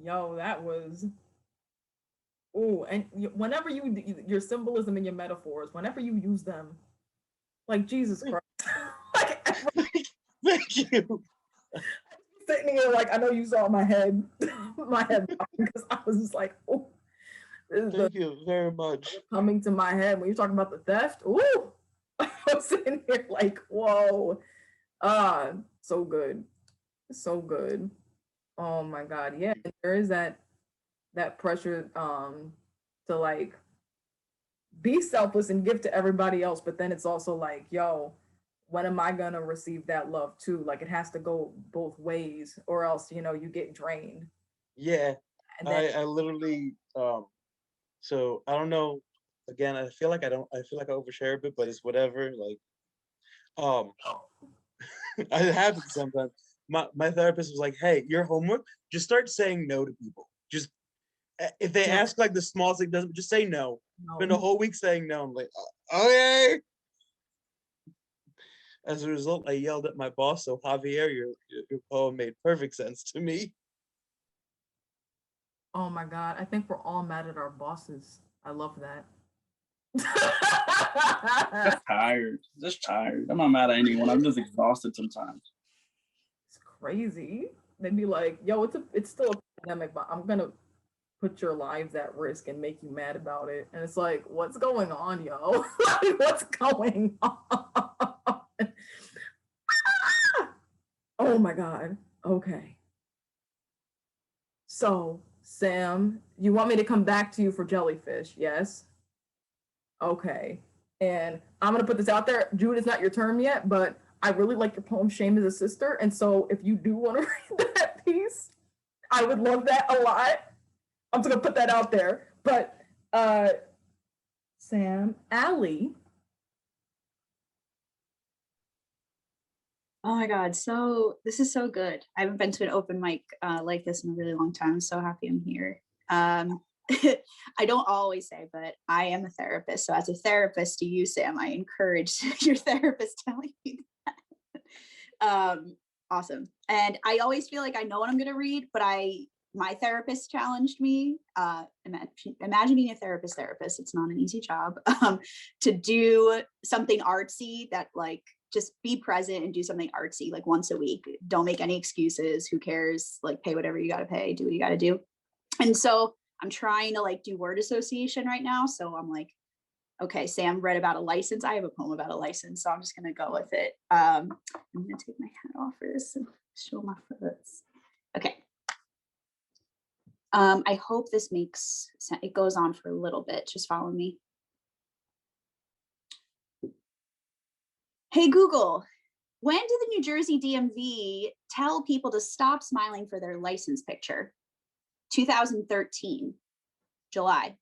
Yo, that was. Oh, and whenever your symbolism and your metaphors, whenever you use them, like Jesus Christ, like Thank you. sitting here, like I know you saw my head, because I was just like, oh, Thank you very much. coming to my head when you're talking about the theft. Ooh, I was sitting here like, whoa, so good, so good. Oh my God, yeah, and there is that pressure to like be selfless and give to everybody else, but then it's also like, yo, when am I gonna receive that love too? Like it has to go both ways, or else you get drained. Yeah, And then I literally so I don't know. Again, I feel like I overshare a bit, but it's whatever. Like it happens sometimes. My therapist was like, "Hey, your homework, just start saying no to people. Just if they ask like the smallest thing, doesn't just say no. Spend a whole week saying no." I'm like, okay. As a result, I yelled at my boss. So Javier, your poem made perfect sense to me. oh my God, I think we're all mad at our bosses. I love that. Just tired. I'm not mad at anyone. I'm just exhausted sometimes. It's crazy. They'd be like, yo, it's still a pandemic, but I'm gonna put your lives at risk and make you mad about it. And it's like, what's going on, yo? What's going on? Oh my God. Okay. So, Sam, you want me to come back to you for jellyfish? Yes. Okay. And I'm gonna put this out there. Jude, it's not your term yet, but I really like your poem "Shame is a Sister." And so if you do want to read that piece, I would love that a lot. I'm just gonna put that out there. But Sam, Allie. Oh my God, so this is so good. I haven't been to an open mic like this in a really long time. I'm so happy I'm here. I don't always say, but I am a therapist. So as a therapist to you, Sam, I encourage your therapist telling you that. Awesome. And I always feel like I know what I'm going to read, but my therapist challenged me, imagine being a therapist, it's not an easy job, to do something artsy that like, just be present and do something artsy like once a week. Don't make any excuses. Who cares? Like pay whatever you got to pay, do what you got to do. And so I'm trying to like do word association right now. So I'm like, okay, Sam read about a license. I have a poem about a license. So I'm just going to go with it. I'm going to take my hat off for this and show my foots. Okay. I hope this makes sense. It goes on for a little bit. Just follow me. Hey, Google, When did the New Jersey DMV tell people to stop smiling for their license picture? 2013, July,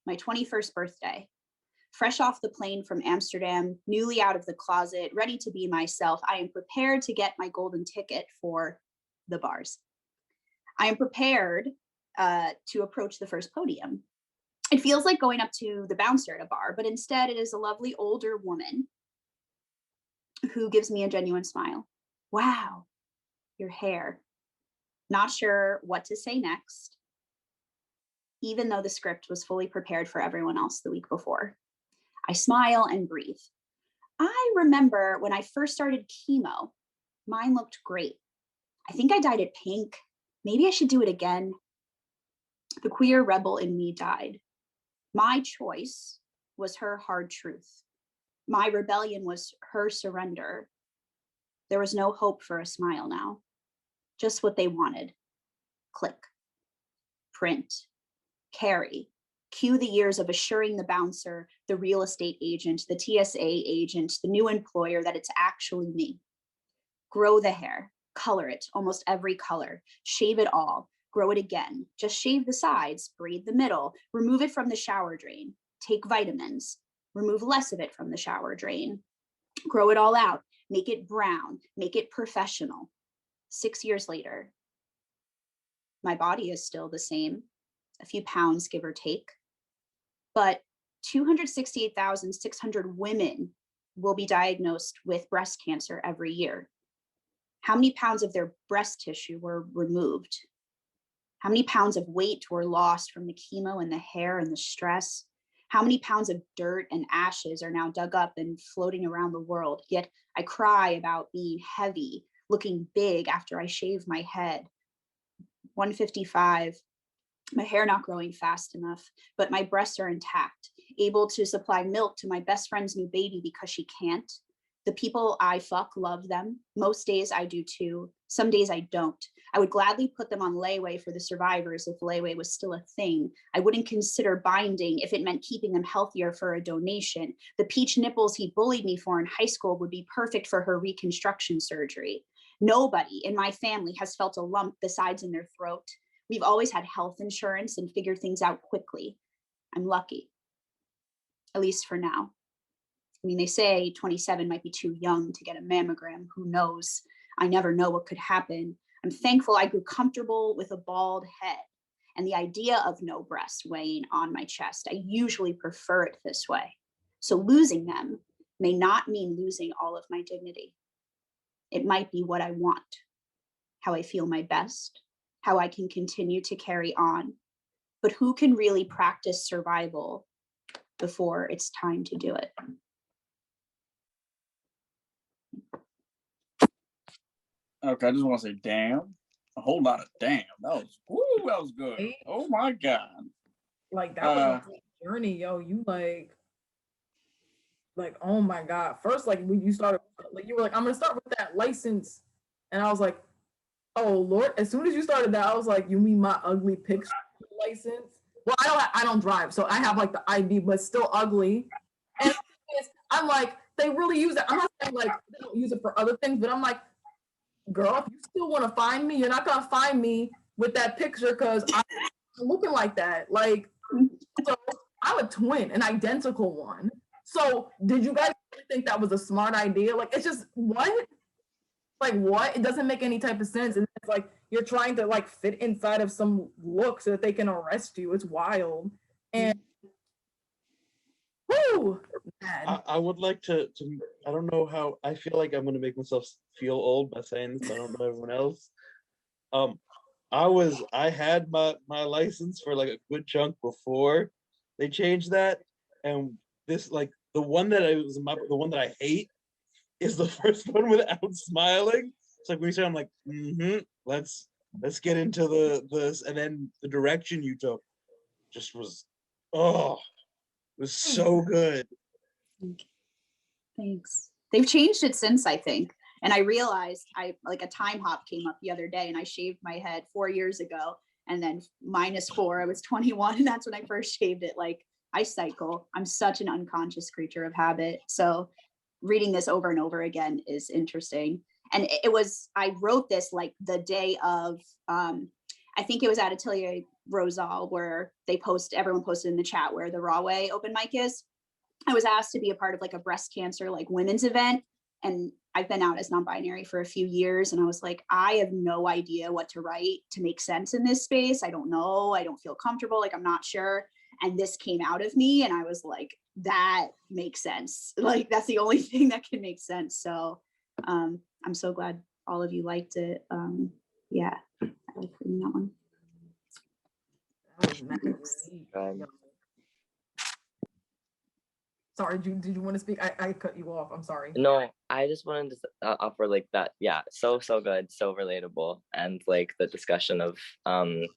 my 21st birthday. Fresh off the plane from Amsterdam, newly out of the closet, ready to be myself, I am prepared to get my golden ticket for the bars. I am prepared to approach the first podium. It feels like going up to the bouncer at a bar, but instead it is a lovely older woman who gives me a genuine smile. Wow, your hair. Not sure what to say next, even though the script was fully prepared for everyone else the week before. I smile and breathe. I remember when I first started chemo, mine looked great. I think I dyed it pink. Maybe I should do it again. The queer rebel in me died. My choice was her hard truth. My rebellion was her surrender. There was no hope for a smile now. Just what they wanted. Click. Print. Carry. Cue the years of assuring the bouncer, the real estate agent, the TSA agent, the new employer that it's actually me. Grow the hair. Color it, almost every color. Shave it all. Grow it again. Just shave the sides, braid the middle, remove it from the shower drain. Take vitamins. Remove less of it from the shower drain. Grow it all out. Make it brown. Make it professional. 6 years later, my body is still the same, a few pounds, give or take. But 268,600 women will be diagnosed with breast cancer every year. How many pounds of their breast tissue were removed? How many pounds of weight were lost from the chemo and the hair and the stress? How many pounds of dirt and ashes are now dug up and floating around the world? Yet I cry about being heavy, looking big after I shave my head. 155, my hair not growing fast enough, but my breasts are intact, able to supply milk to my best friend's new baby because she can't. The people I fuck love them. Most days I do too. Some days I don't. I would gladly put them on layaway for the survivors if layaway was still a thing. I wouldn't consider binding if it meant keeping them healthier for a donation. The peach nipples he bullied me for in high school would be perfect for her reconstruction surgery. Nobody in my family has felt a lump besides in their throat. We've always had health insurance and figured things out quickly. I'm lucky, at least for now. I mean, they say 27 might be too young to get a mammogram. Who knows? I never know what could happen. I'm thankful I grew comfortable with a bald head and the idea of no breasts weighing on my chest. I usually prefer it this way. So losing them may not mean losing all of my dignity. It might be what I want, how I feel my best, how I can continue to carry on. But who can really practice survival before it's time to do it? Okay, I just want to say damn. A whole lot of damn. That was good. Right? Oh my God. Like that was a whole journey, yo. You like, oh my God. First, like when you started, like you were like, I'm gonna start with that license. And I was like, oh Lord. As soon as you started that, I was like, you mean my ugly picture license? Well, I don't drive, so I have like the ID, but still ugly. And I'm like, they really use it. I'm not saying like they don't use it for other things, but I'm like, girl, if you still want to find me, you're not gonna find me with that picture because I'm looking like that. Like, so I'm a twin, an identical one. So did you guys think that was a smart idea? Like, it's just what? Like what? It doesn't make any type of sense. And it's like you're trying to like fit inside of some look so that they can arrest you. It's wild. And whoo, I would like to I don't know how I feel like I'm gonna make myself feel old by saying this. I don't know everyone else. I had my license for like a good chunk before they changed that, and this like the one that the one that I hate is the first one without smiling. It's like when you say, I'm like, let's get into this, and then the direction you took just was was so good. Thanks. They've changed it since, I think. And I realized like a time hop came up the other day and I shaved my head 4 years ago. And then -4, I was 21. And that's when I first shaved it. Like I cycle. I'm such an unconscious creature of habit. So reading this over and over again is interesting. And I wrote this like the day of, I think it was at Atelier Rosal where everyone posted in the chat where the Rawway open mic is. I was asked to be a part of like a breast cancer, like women's event. And I've been out as non-binary for a few years. And I was like, I have no idea what to write to make sense in this space. I don't know. I don't feel comfortable. Like, I'm not sure. And this came out of me. And I was like, that makes sense. Like, that's the only thing that can make sense. So I'm so glad all of you liked it. Yeah, I like reading that one. That was nice. Sorry, did you want to speak? I cut you off. I'm sorry. No, I just wanted to offer like that. Yeah, so good, so relatable, and like the discussion of I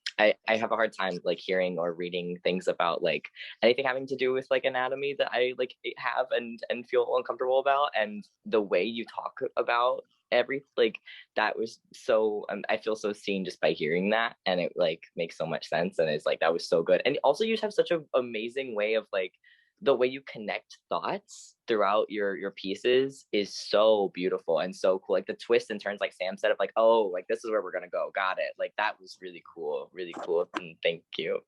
have a hard time like hearing or reading things about like anything having to do with like anatomy that I like have and feel uncomfortable about, and the way you talk about that was so I feel so seen just by hearing that, and it like makes so much sense, and it's like that was so good. And also you just have such an amazing way of like the way you connect thoughts throughout your pieces is so beautiful and so cool. Like the twists and turns, like Sam said, of like, oh, like this is where we're gonna go. Got it. Like that was really cool. And thank you.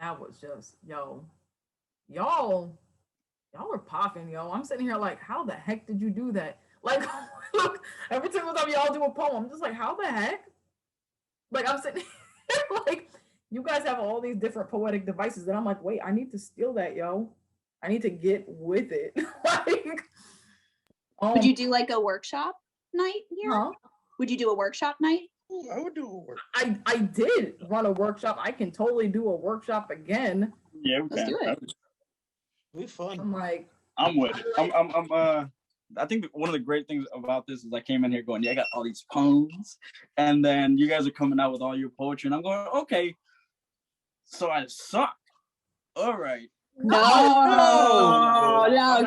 That was just, y'all are popping, yo. I'm sitting here like, how the heck did you do that? Like, look, every single time y'all do a poem, I'm just like, how the heck? Like, I'm sitting here like, you guys have all these different poetic devices, and I'm like, wait, I need to steal that, yo. I need to get with it. Like, would you do like a workshop night here? Huh? Would you do a workshop night? I would do a work. I did run a workshop. I can totally do a workshop again. Yeah, we Let's can. do it. It'd be fun. I'm like, I'm with it. I think one of the great things about this is I came in here going, yeah, I got all these poems, and then you guys are coming out with all your poetry, and I'm going, okay, so I suck. All right. No,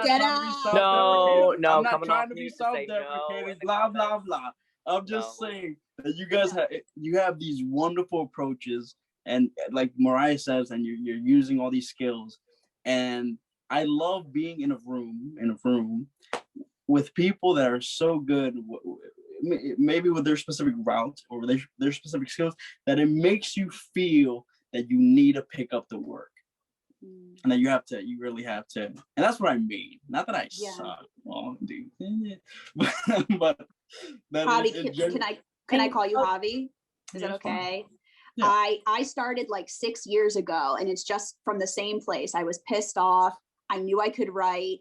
get out. No, I'm not coming trying off to be mute to say no self-deprecating, in the blah, blah, comments. blah. I'm just No. saying that you guys have these wonderful approaches, and like Mariah says, and you're using all these skills. And I love being in a room with people that are so good, maybe with their specific route or their specific skills, that it makes you feel that you need to pick up the work. And that you really have to. And that's what I mean. Not that I suck. Well, dude. but Javi, can I call you Javi? Is that okay? Yeah. I started like 6 years ago, and it's just from the same place. I was pissed off. I knew I could write.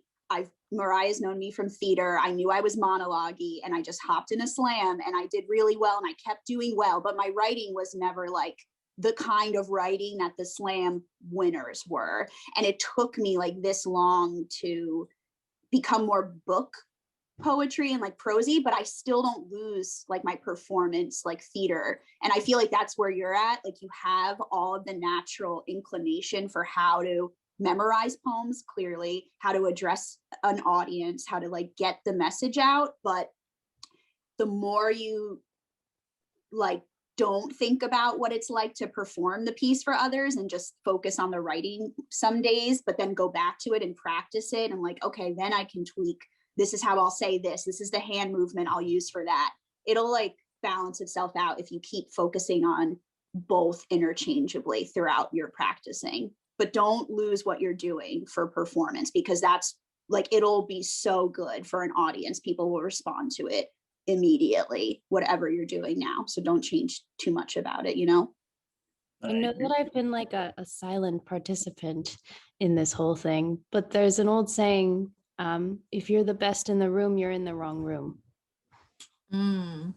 Mariah's known me from theater. I knew I was monologue-y, and I just hopped in a slam, and I did really well, and I kept doing well, but my writing was never like the kind of writing that the slam winners were. And it took me like this long to become more book poetry and like prosy, but I still don't lose like my performance, like theater. And I feel like that's where you're at. Like you have all of the natural inclination for how to memorize poems clearly, how to address an audience, how to like get the message out. But the more you like don't think about what it's like to perform the piece for others and just focus on the writing some days, but then go back to it and practice it and like, okay, then I can tweak. This is how I'll say this. This is the hand movement I'll use for that. It'll like balance itself out if you keep focusing on both interchangeably throughout your practicing. But don't lose what you're doing for performance, because that's like, it'll be so good for an audience. People will respond to it immediately, whatever you're doing now. So don't change too much about it, you know? I know that I've been like a silent participant in this whole thing, but there's an old saying, if you're the best in the room, you're in the wrong room. If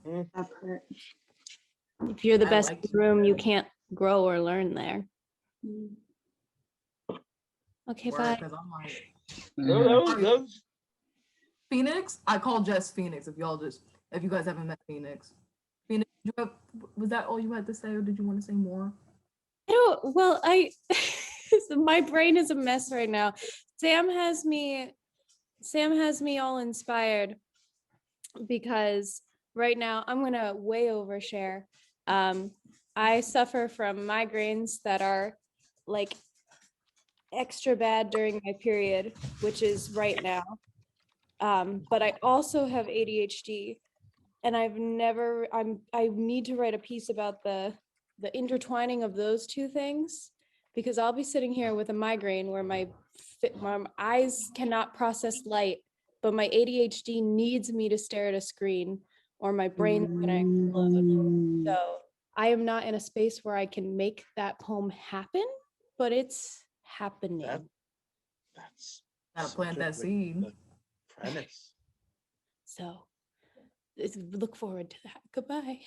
you're the best in the room, you can't grow or learn there. Okay, bye. I'm like, Phoenix? I call Jess Phoenix if you guys haven't met Phoenix. Phoenix, was that all you had to say, or did you want to say more? My brain is a mess right now. Sam has me all inspired, because right now I'm gonna way overshare. I suffer from migraines that are like extra bad during my period, which is right now. But I also have ADHD, and I need to write a piece about the intertwining of those two things, because I'll be sitting here with a migraine where my eyes cannot process light, but my ADHD needs me to stare at a screen or my brain's gonna explode. So I am not in a space where I can make that poem happen, but it's happening. That's Gotta plant such a that great, seed. premise. So look forward to that. Goodbye.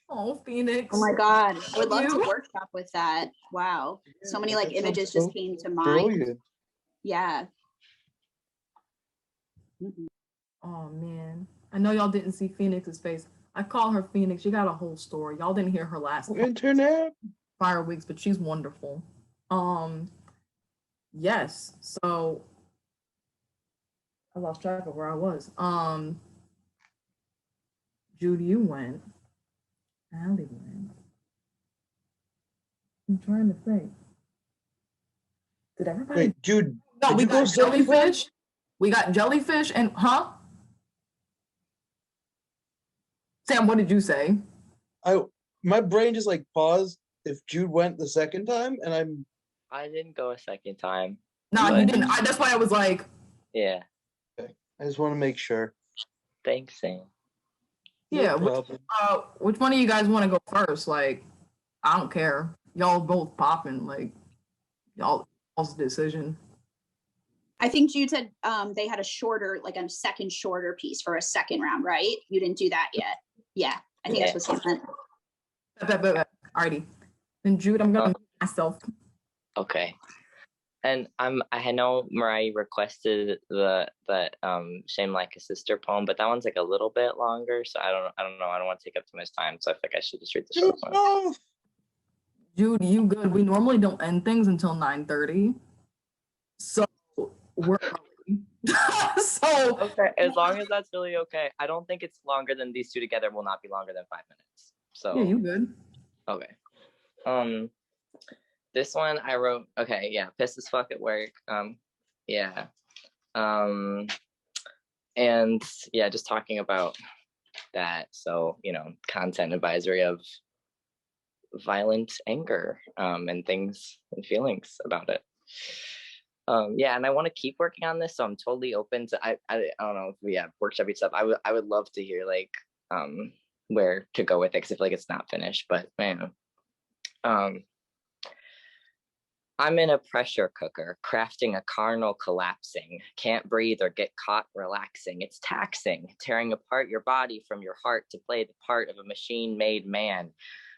Oh, Phoenix. Oh my God, I would love to You? workshop with that. Wow, so many like That sounds images so just came to mind. brilliant. Yeah. Mhm. Oh man, I know y'all didn't see Phoenix's face. I call her Phoenix. She got a whole story. Y'all didn't hear her last Internet. Fire Weeks, but she's wonderful. Yes. So I lost track of where I was. Jude, you went. Allie went. I'm trying to think. Did everybody? Wait, Jude, No, did we you go got second time? jellyfish. We got jellyfish and Sam, what did you say? My brain just like paused if Jude went the second time, and I didn't go a second time. No, But- you didn't. That's why I was like, Yeah. I just want to make sure. Thanks, Sam. yeah. No Which, problem. which one of you guys want to go first? Like, I don't care. Y'all both popping. Like, y'all's decision. I think Jude said they had a second shorter piece for a second round, right? You didn't do that yet. Yeah, I think that's what Sam meant. Alrighty. Then Jude, I'm gonna mute myself. Okay. And I know Mariah requested the Shame Like a Sister poem, but that one's like a little bit longer, so I don't know. I don't want to take up too much time, so I think I should just read the short one. No. Jude, you good? We normally don't end things until 9:30, so we're early. So Okay, as long as that's really okay. I don't think it's longer than these two together will not be longer than 5 minutes. So yeah, you good? okay. This one I wrote, okay, yeah, pissed as fuck at work. Yeah. And yeah, just talking about that. So, content advisory of violent anger, and things and feelings about it. Yeah, and I want to keep working on this, so I'm totally open to I don't know if we have workshop stuff. I would love to hear like where to go with it, because I feel like it's not finished, but man. I'm in a pressure cooker, crafting a carnal collapsing. Can't breathe or get caught relaxing. It's taxing, tearing apart your body from your heart to play the part of a machine-made man.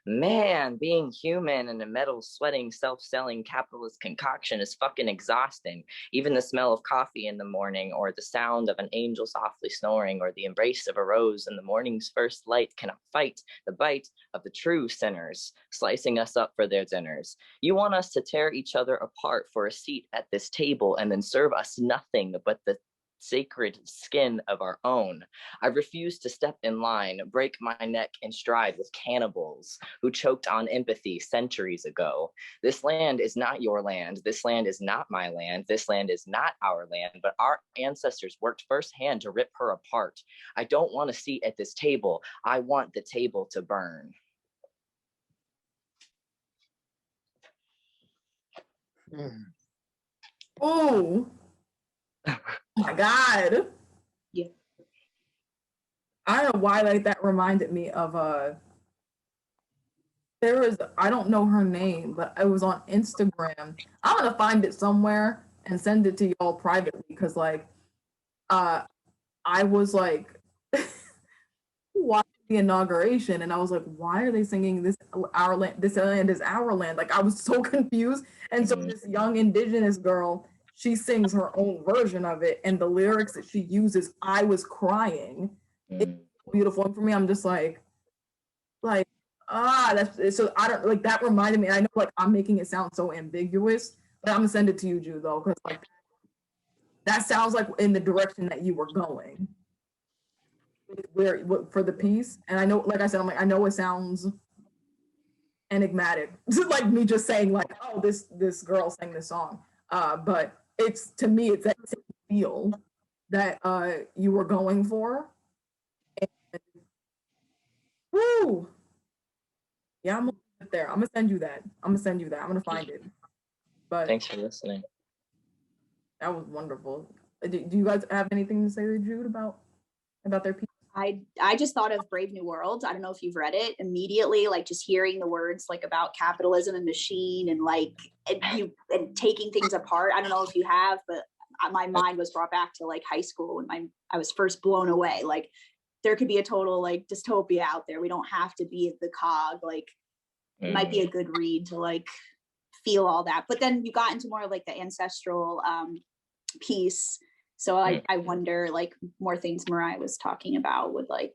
Man, being human in a metal sweating, self-selling capitalist concoction is fucking exhausting. Even the smell of coffee in the morning, or the sound of an angel softly snoring, or the embrace of a rose in the morning's first light cannot fight the bite of the true sinners, slicing us up for their dinners. You want us to tear each other apart for a seat at this table and then serve us nothing but the sacred skin of our own. I refuse to step in line, break my neck in stride with cannibals who choked on empathy centuries ago. This land is not your land. This land is not my land. This land is not our land, but our ancestors worked firsthand to rip her apart. I don't want a seat at this table. I want the table to burn. Oh. Oh my God. Yeah. I don't know why like that reminded me of there was, I don't know her name, but it was on Instagram. I'm gonna find it somewhere and send it to y'all privately, because like I was like watching the inauguration and I was like, why are they singing this our land, this land is our land? Like I was so confused. And so this young indigenous girl, she sings her own version of it, and the lyrics that she uses, I was crying. It's beautiful. And for me, I'm just like that's so I don't like that reminded me. I know like I'm making it sound so ambiguous, but I'm gonna send it to you, Ju, though, because like that sounds like in the direction that you were going. For the piece, and I know, like I said, I'm like, I know it sounds enigmatic, like me just saying like, oh, this girl sang this song. But it's, to me, it's that same feel that you were going for. And, woo! Yeah, I'm gonna put it there. I'm gonna send you that. I'm gonna find it. But Thanks for listening. that was wonderful. Do you guys have anything to say to Jude about their piece? I just thought of Brave New World. I don't know if you've read it. Immediately, like just hearing the words like about capitalism and machine and like and taking things apart. I don't know if you have, but my mind was brought back to like high school when I was first blown away. Like there could be a total like dystopia out there. We don't have to be the cog. Like it might be a good read to like feel all that. But then you got into more of like the ancestral piece. So I wonder like more things Mariah was talking about would like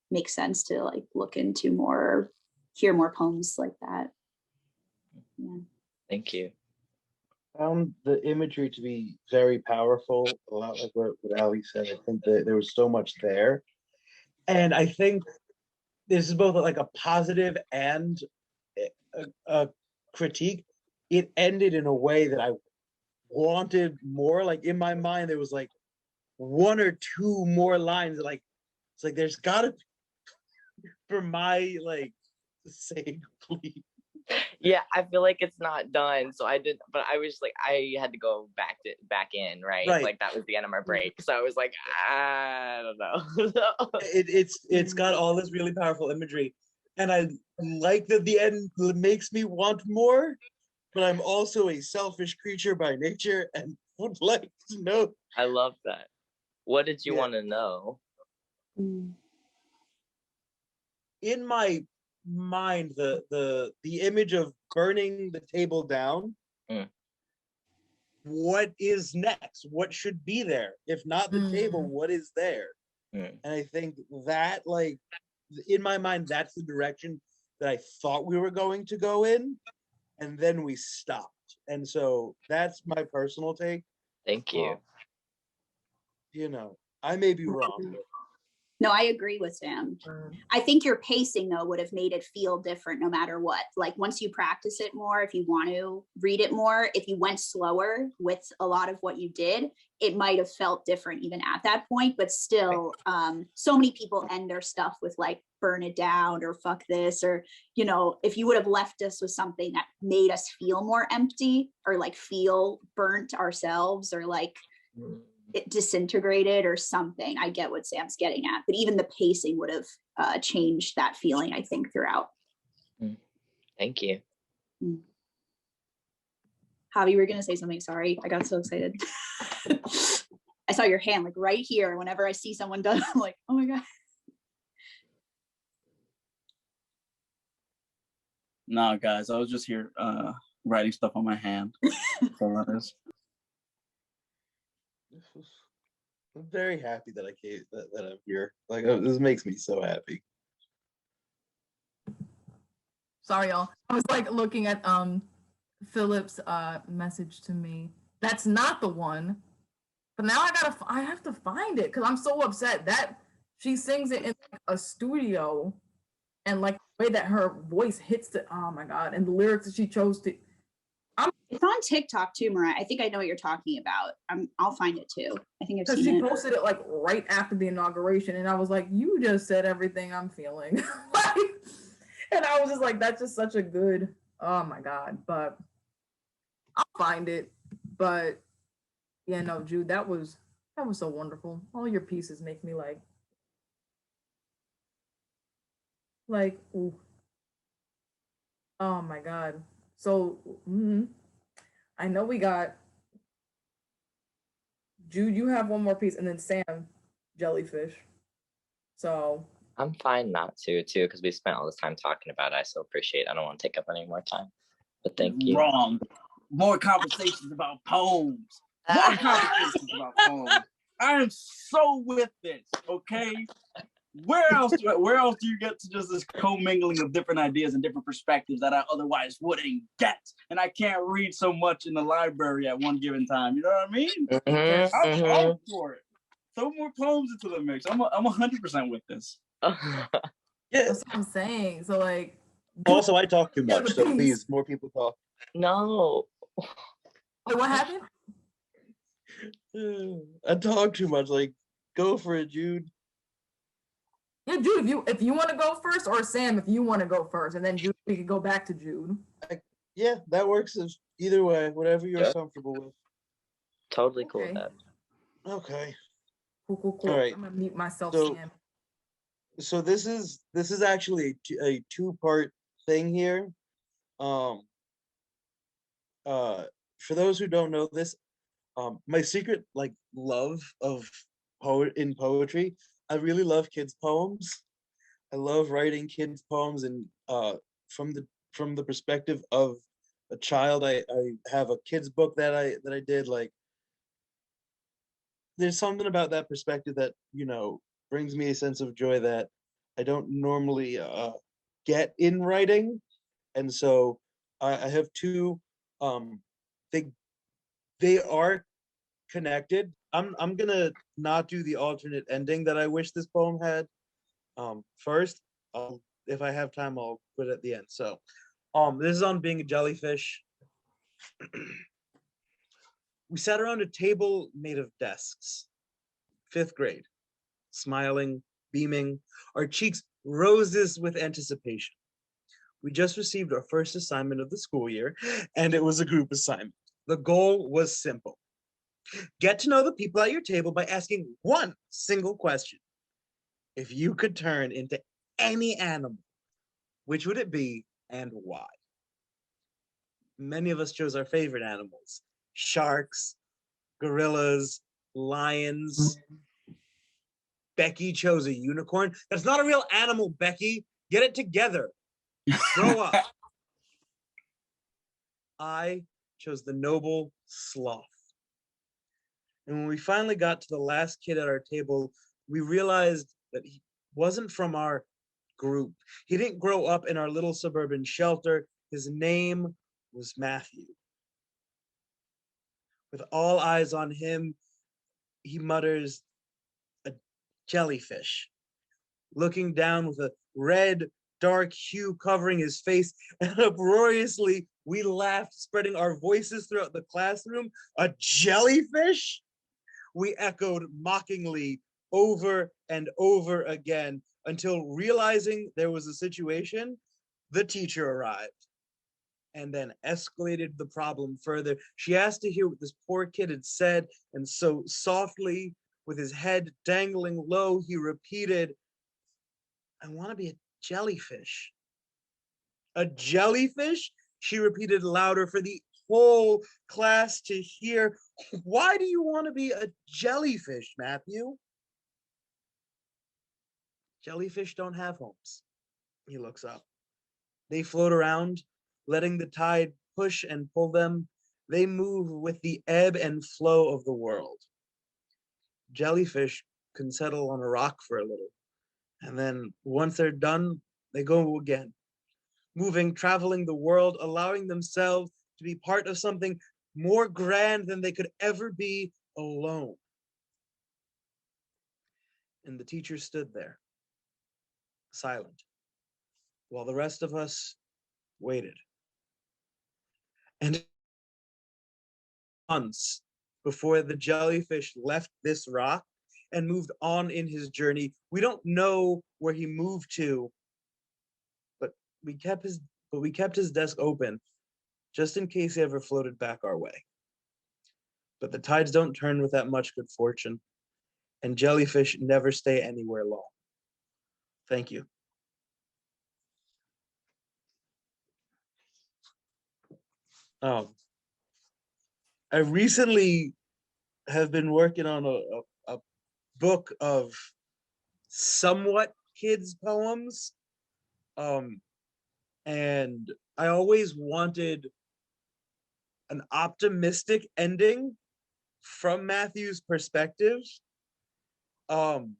make sense to like look into more, hear more poems like that. Yeah. Thank you. Found the imagery to be very powerful, a lot like what Ali said. I think that there was so much there. And I think this is both like a positive and a critique. It ended in a way that I wanted more. Like in my mind, there was like one or two more lines. Like it's like there's gotta be, for my like sake, please. Yeah, I feel like it's not done. So I did, but I was like, I had to go back in, right? Right. Like that was the end of my break. So I was like, I don't know. It's got all this really powerful imagery, and I like that the end makes me want more. But I'm also a selfish creature by nature and would like to know. I love that. What did you want to know? In my mind, the image of burning the table down. What is next? What should be there? If not the table, what is there? And I think that, like, in my mind, that's the direction that I thought we were going to go in. And then we stopped. And so that's my personal take. Thank you. You know, I may be wrong. No, I agree with Sam. I think your pacing though would have made it feel different no matter what. Like once you practice it more, if you want to read it more, if you went slower with a lot of what you did, it might have felt different even at that point. But still, so many people end their stuff with like burn it down or fuck this, or, you know, if you would have left us with something that made us feel more empty or like feel burnt ourselves or like it disintegrated or something. I get what Sam's getting at, but even the pacing would have changed that feeling, I think, throughout. Thank you. Javi, you were going to say something. Sorry, I got so excited. I saw your hand like right here. Whenever I see someone done, I'm like, oh my God. No, guys, I was just here writing stuff on my hand. For others. I'm very happy that I came, that I'm here. Like, this makes me so happy. Sorry, y'all. I was like looking at Philip's message to me. That's not the one. But now I have to find it because I'm so upset that she sings it in a studio, and like the way that her voice hits it. Oh my God! And the lyrics that she chose to. It's on TikTok too, Mariah. I think I know what you're talking about. I'll find it too. I think I've seen she it. posted it like right after the inauguration, and I was like, "You just said everything I'm feeling," and I was just like, "That's just such a good." Oh my God! But I'll find it. But yeah, no, Jude, that was so wonderful. All your pieces make me like, ooh. Oh my God! So. I know we got Jude, you have one more piece, and then Sam, jellyfish. So I'm fine not to, because we spent all this time talking about it. I so appreciate it. I don't want to take up any more time. But thank you. Wrong. More conversations about poems. More conversations about poems. I am so with this, okay? Where else do you get to just this commingling of different ideas and different perspectives that I otherwise wouldn't get? And I can't read so much in the library at one given time. You know what I mean? I'm all for it. Throw more poems into the mix. I'm 100% with this. Yeah. That's what I'm saying. So like. Also, I talk too much, so please, more people talk. No. Wait, what happened? I talk too much. Like, go for it, Jude. Yeah, Jude, if you want to go first, or Sam, if you want to go first, and then Jude, we could go back to Jude. Yeah, that works as either way, whatever you're Yeah. comfortable with. Totally cool with Okay. that. Okay. Cool. All right. I'm gonna mute myself, So- Sam. So this is actually a two-part thing here. Um for those who don't know this, my secret like love of poetry, I really love kids' poems. I love writing kids' poems, and from the perspective of a child, I have a kids book that I did. Like, there's something about that perspective that, brings me a sense of joy that I don't normally get in writing. And so I have two, they they are connected. I'm gonna not do the alternate ending that I wish this poem had. First, if I have time, I'll put it at the end. So, this is on being a jellyfish. We sat around a table made of desks. 5th grade, smiling, beaming, our cheeks roses with anticipation. We just received our first assignment of the school year, and it was a group assignment. The goal was simple. Get to know the people at your table by asking one single question. If you could turn into any animal, which would it be and why? Many of us chose our favorite animals: sharks, gorillas, lions. Becky chose a unicorn. That's not a real animal, Becky. Get it together. Grow up. I chose the noble sloth. And when we finally got to the last kid at our table, we realized that he wasn't from our group. He didn't grow up in our little suburban shelter. His name was Matthew. With all eyes on him, he mutters, "A jellyfish." Looking down with a red, dark hue covering his face, and uproariously we laughed, spreading our voices throughout the classroom. "A jellyfish?" We echoed mockingly over and over again until, realizing there was a situation, the teacher arrived and then escalated the problem further. She asked to hear what this poor kid had said, and so softly, with his head dangling low, he repeated, "I want to be a jellyfish." "A jellyfish?" She repeated louder for the whole class to hear. "Why do you want to be a jellyfish, Matthew?" "Jellyfish don't have homes." He looks up. "They float around, letting the tide push and pull them. They move with the ebb and flow of the world. Jellyfish can settle on a rock for a little, and then once they're done, they go again, moving, traveling the world, allowing themselves to be part of something more grand than they could ever be alone." And the teacher stood there, silent, while the rest of us waited. And months before the jellyfish left this rock and moved on in his journey, we don't know where he moved to, but we kept his desk open just in case he ever floated back our way. But the tides don't turn with that much good fortune, and jellyfish never stay anywhere long. Thank you. I recently have been working on a book of somewhat kids' poems. And I always wanted an optimistic ending from Matthew's perspective. And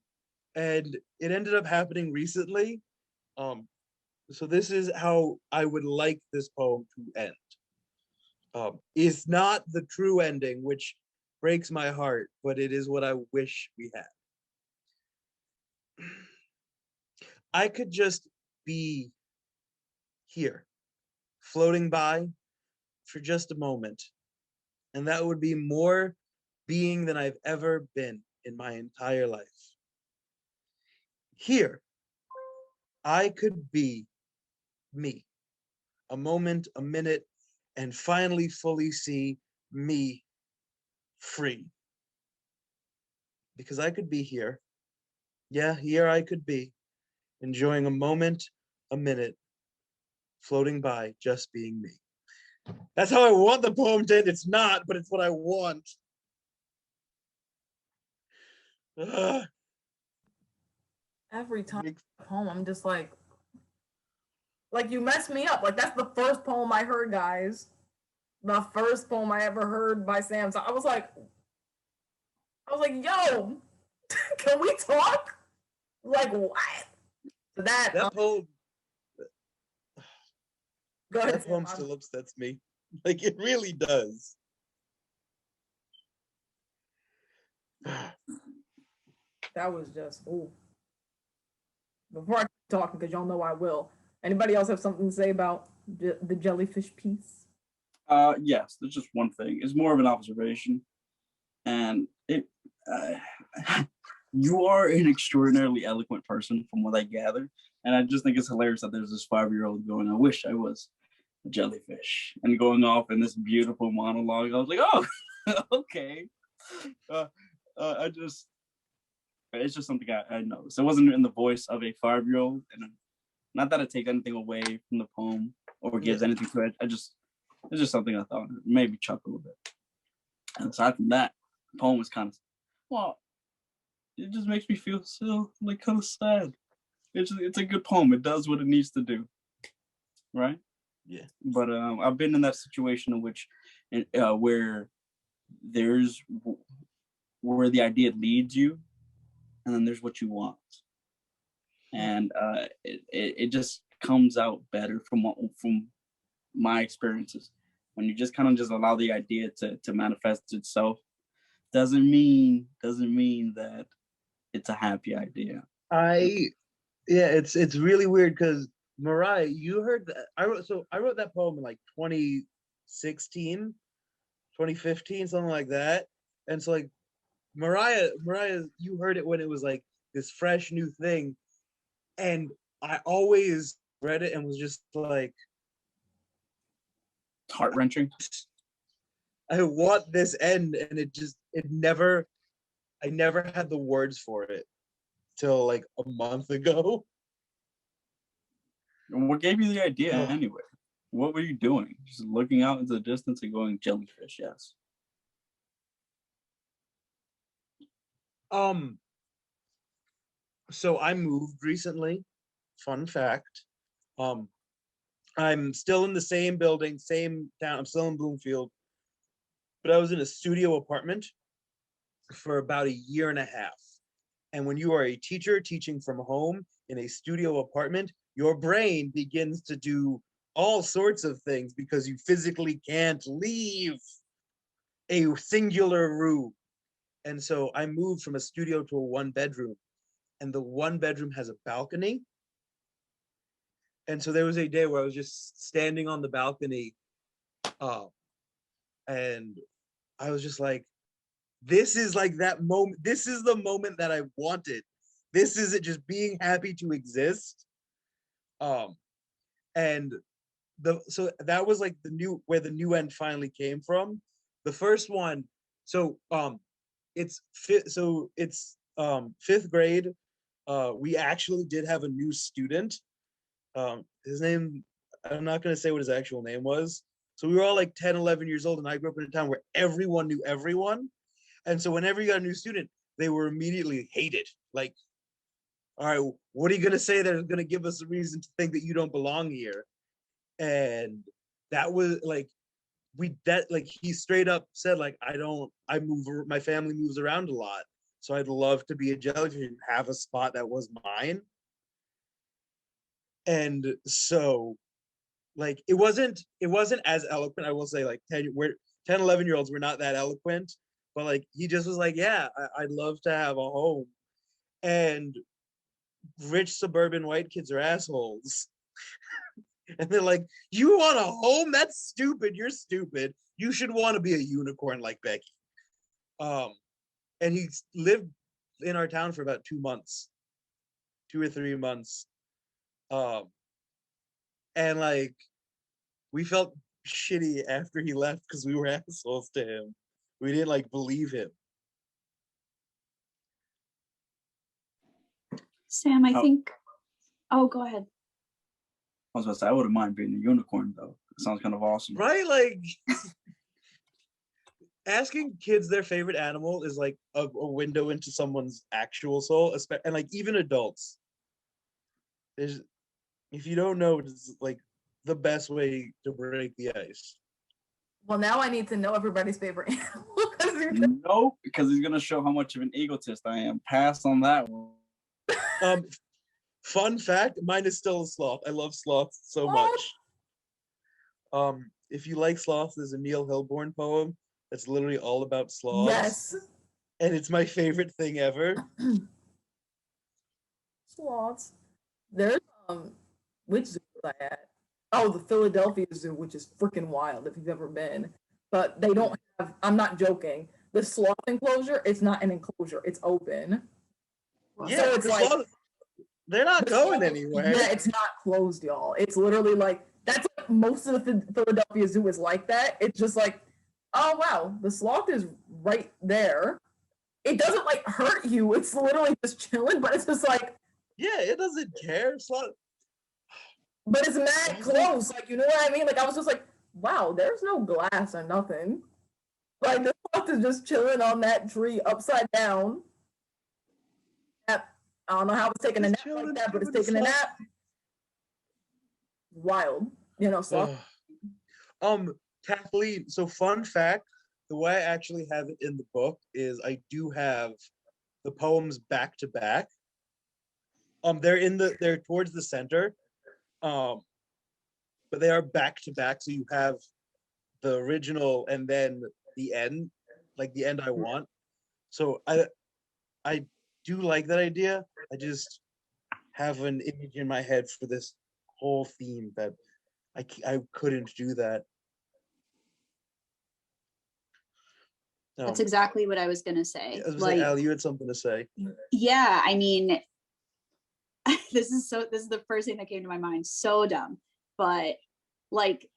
it ended up happening recently. So this is how I would like this poem to end. It's not the true ending, which breaks my heart, but it is what I wish we had. I could just be here, floating by for just a moment, And that would be more being than I've ever been in my entire life. Here, I could be me, a moment, a minute, and finally fully see me free. Because I could be here. Yeah, here I could be, enjoying a moment, a minute, floating by, just being me. That's how I want the poem to end. It's not, but it's what I want. Ugh. Every time I poem, I'm just like you messed me up. Like that's the first poem I heard, guys. The first poem I ever heard by Sam. So I was like, yo, can we talk? Like what? So that poem, go ahead. that poem still upsets me. Like it really does. That was just ooh. Before I keep talking, because y'all know I will. Anybody else have something to say about the jellyfish piece? Yes, there's just one thing. It's more of an observation, and you are an extraordinarily eloquent person, from what I gather, and I just think it's hilarious that there's this 5-year-old going, "I wish I was a jellyfish," and going off in this beautiful monologue. I was like, "Oh, okay." It's just something I noticed. It wasn't in the voice of a 5-year-old, and not that it takes anything away from the poem or gives anything to it. It's just something I thought made me chuckle a bit. And aside from that, the poem was kind of, well, it just makes me feel so like kind of sad. It's a good poem. It does what it needs to do, right? Yeah. But I've been in that situation in which, where where the idea leads you, and then there's what you want, and it just comes out better from my experiences when you just kind of just allow the idea to manifest itself. Doesn't mean that it's a happy idea. It's really weird because Mariah, you heard that I wrote that poem in like 2016, 2015, something like that. And so like Mariah, you heard it when it was like this fresh new thing. And I always read it and was just like heart-wrenching. I want this end, and I never had the words for it till like a month ago. And what gave you the idea anyway? What were you doing? Just looking out into the distance and going, jellyfish, yes. So I moved recently. Fun fact. I'm still in the same building, same town. I'm still in Bloomfield, but I was in a studio apartment for about 1.5 years. And when you are a teacher teaching from home in a studio apartment, your brain begins to do all sorts of things because you physically can't leave a singular room. And so I moved from a studio to a 1-bedroom, and the 1-bedroom has a balcony. And so there was a day where I was just standing on the balcony, and I was just like, this is like that moment. This is the moment that I wanted. This is it, just being happy to exist. And so that was like where the new end finally came from. The first one, it's 5th grade. We actually did have a new student. His name, I'm not going to say what his actual name was. So we were all like 10, 11 years old, and I grew up in a town where everyone knew everyone. And so whenever you got a new student, they were immediately hated. Like, all right, what are you going to say that is going to give us a reason to think that you don't belong here? And that was like, he straight up said, like, my family moves around a lot. So I'd love to be a jellyfish and have a spot that was mine. And so like, it wasn't as eloquent. I will say, like 10, 11 year olds, we're not that eloquent, but like, he just was like, yeah, I'd love to have a home. And rich suburban white kids are assholes. And they're like, you want a home? That's stupid. You're stupid. You should want to be a unicorn like Becky. And he lived in our town for about 2 months, 2 or 3 months. And like, we felt shitty after he left because we were assholes to him. We didn't like believe him. Sam, I Oh. think. Oh, go ahead. I was about to say, I wouldn't mind being a unicorn though. It sounds kind of awesome. Right? Like, asking kids their favorite animal is like a window into someone's actual soul, and like even adults. There's, if you don't know, it's like the best way to break the ice. Well, now I need to know everybody's favorite animal. No, because he's gonna show how much of an egotist I am. Pass on that one. Fun fact, mine is still a sloth. I love sloths so much. If you like sloths, there's a Neil Hilborn poem that's literally all about sloths. Yes. And it's my favorite thing ever. Sloths. There's which zoo was I at? Oh, the Philadelphia Zoo, which is freaking wild if you've ever been. But they don't have, I'm not joking. The sloth enclosure, it's not an enclosure, it's open. Yeah, So it's like they're not going anywhere. Yeah, it's not closed, y'all. It's literally like that's like most of the Philadelphia Zoo is like that. It's just like, oh wow, the sloth is right there. It doesn't like hurt you. It's literally just chilling, but it's just like, yeah, it doesn't care. Sloth. But it's mad close. Like, you know what I mean? Like, I was just like, wow, there's no glass or nothing. Like, the sloth is just chilling on that tree upside down. I don't know how it's taking a nap like that, but it's taking a nap. Wild, you know. So, Kathleen. So, fun fact: the way I actually have it in the book is I do have the poems back to back. They're towards the center, but they are back to back. So you have the original and then the end, like the end I want. So I do like that idea. I just have an image in my head for this whole theme that I couldn't do that. That's exactly what I was gonna say. I was like, Al, you had something to say. Yeah, I mean, this is the first thing that came to my mind. So dumb, but like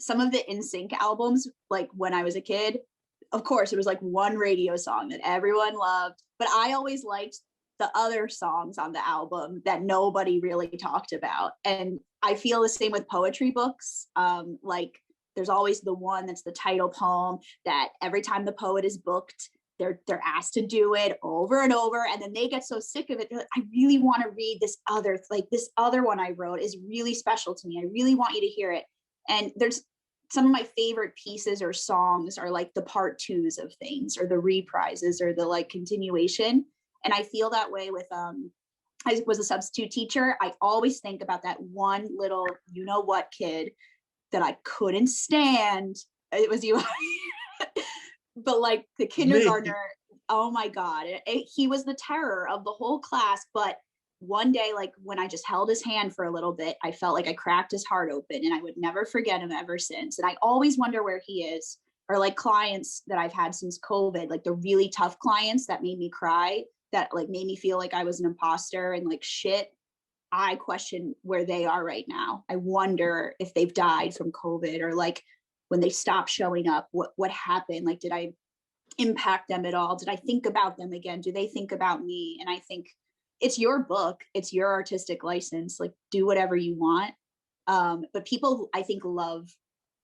some of the NSYNC albums, like when I was a kid, of course, it was like one radio song that everyone loved, but I always liked the other songs on the album that nobody really talked about. And I feel the same with poetry books. Like there's always the one that's the title poem that every time the poet is booked, they're asked to do it over and over, and then they get so sick of it. They're like, I really want to read this other one I wrote is really special to me. I really want you to hear it. And there's some of my favorite pieces or songs are like the part twos of things or the reprises or the like continuation. And I feel that way with I was a substitute teacher. I always think about that one little you know what kid that I couldn't stand. It was you. But like the kindergartner, oh my God, he was the terror of the whole class. But one day, like when I just held his hand for a little bit, I felt like I cracked his heart open, and I would never forget him ever since. And I always wonder where he is. Or like clients that I've had since COVID, like the really tough clients that made me cry, that like made me feel like I was an imposter and like shit. I question where they are right now. I wonder if they've died from COVID, or like when they stopped showing up, what happened? Like, did I impact them at all? Did I think about them again? Do they think about me? And I think it's your book, it's your artistic license, like do whatever you want. But people, I think, love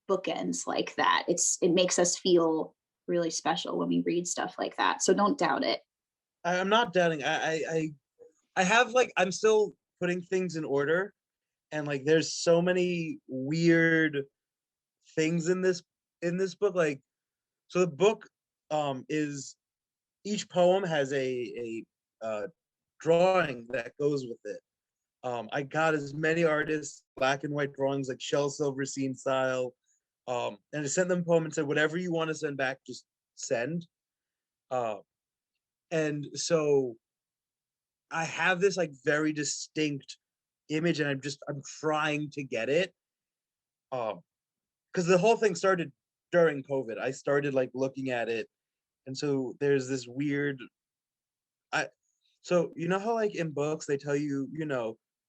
bookends like that. It makes us feel really special when we read stuff like that. So don't doubt it. I'm not doubting. I have like, I'm still putting things in order, and like there's so many weird things in this book. Like, so the book is, each poem has a drawing that goes with it. I got as many artists, black and white drawings, like Shel Silverstein style, and I sent them a poem and said, whatever you want to send back, just send. And so I have this like very distinct image, and I'm trying to get it. Because the whole thing started during COVID. I started like looking at it, and so there's this weird. So you know how like in books they tell you,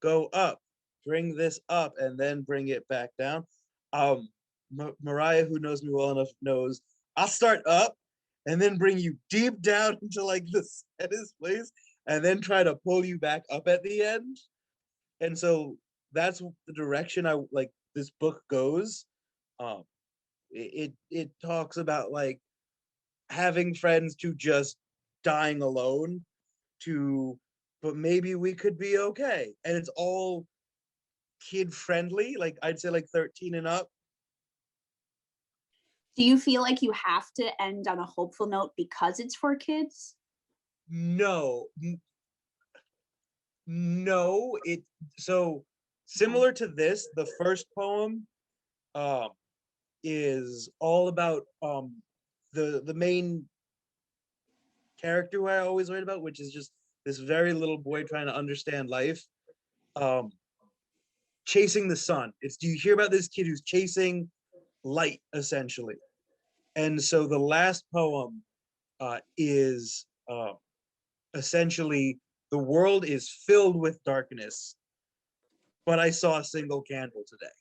go up, bring this up, and then bring it back down. Mariah, who knows me well enough, knows I'll start up and then bring you deep down into like the saddest place, and then try to pull you back up at the end. And so that's the direction I like this book goes. It talks about like having friends to just dying alone to, but maybe we could be okay. And it's all kid friendly, like I'd say like 13 and up. Do you feel like you have to end on a hopeful note because it's for kids? No, so similar to this, the first poem is all about the main character who I always write about, which is just this very little boy trying to understand life, chasing the sun. Do you hear about this kid who's chasing light essentially? And so the last poem is essentially, the world is filled with darkness, but I saw a single candle today.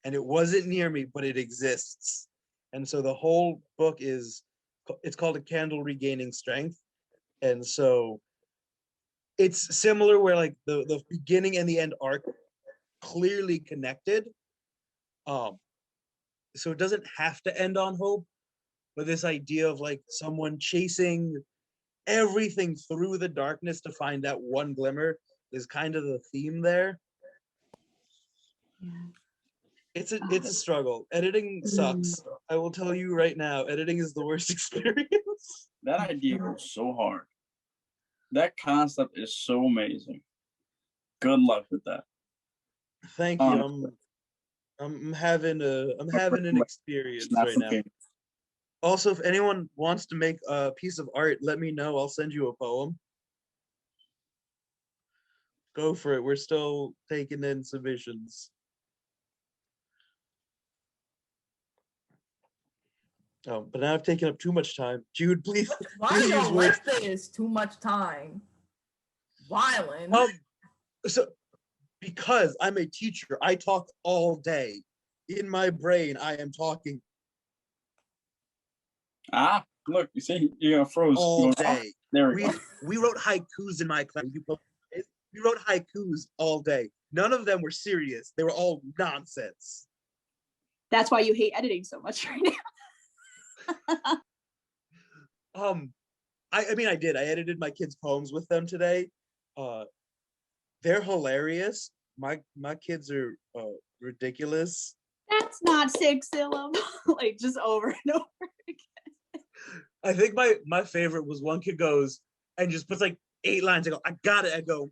And it wasn't near me, but it exists. And so the whole book it's called A Candle Regaining Strength. And so it's similar where like the beginning and the end are clearly connected. So it doesn't have to end on hope, but this idea of like someone chasing everything through the darkness to find that one glimmer is kind of the theme there. Yeah. It's a struggle. Editing sucks. I will tell you right now, editing is the worst experience. That idea goes so hard. That concept is so amazing. Good luck with that. Thank you. I'm having an experience right now. Also, if anyone wants to make a piece of art, let me know. I'll send you a poem. Go for it. We're still taking in submissions. But now I've taken up too much time. Jude, please. Why your birthday is too much time? Wyland. So because I'm a teacher, I talk all day. In my brain, I am talking look, you see, you froze all day. There we go. We wrote haikus in my class. We wrote haikus all day. None of them were serious. They were all nonsense. That's why you hate editing so much right now. I mean, I did. I edited my kids' poems with them today. They're hilarious. My kids are ridiculous. That's not 6 syllables. Like just over and over again. I think my favorite was one kid goes and just puts like 8 lines. I go, I got it. I go,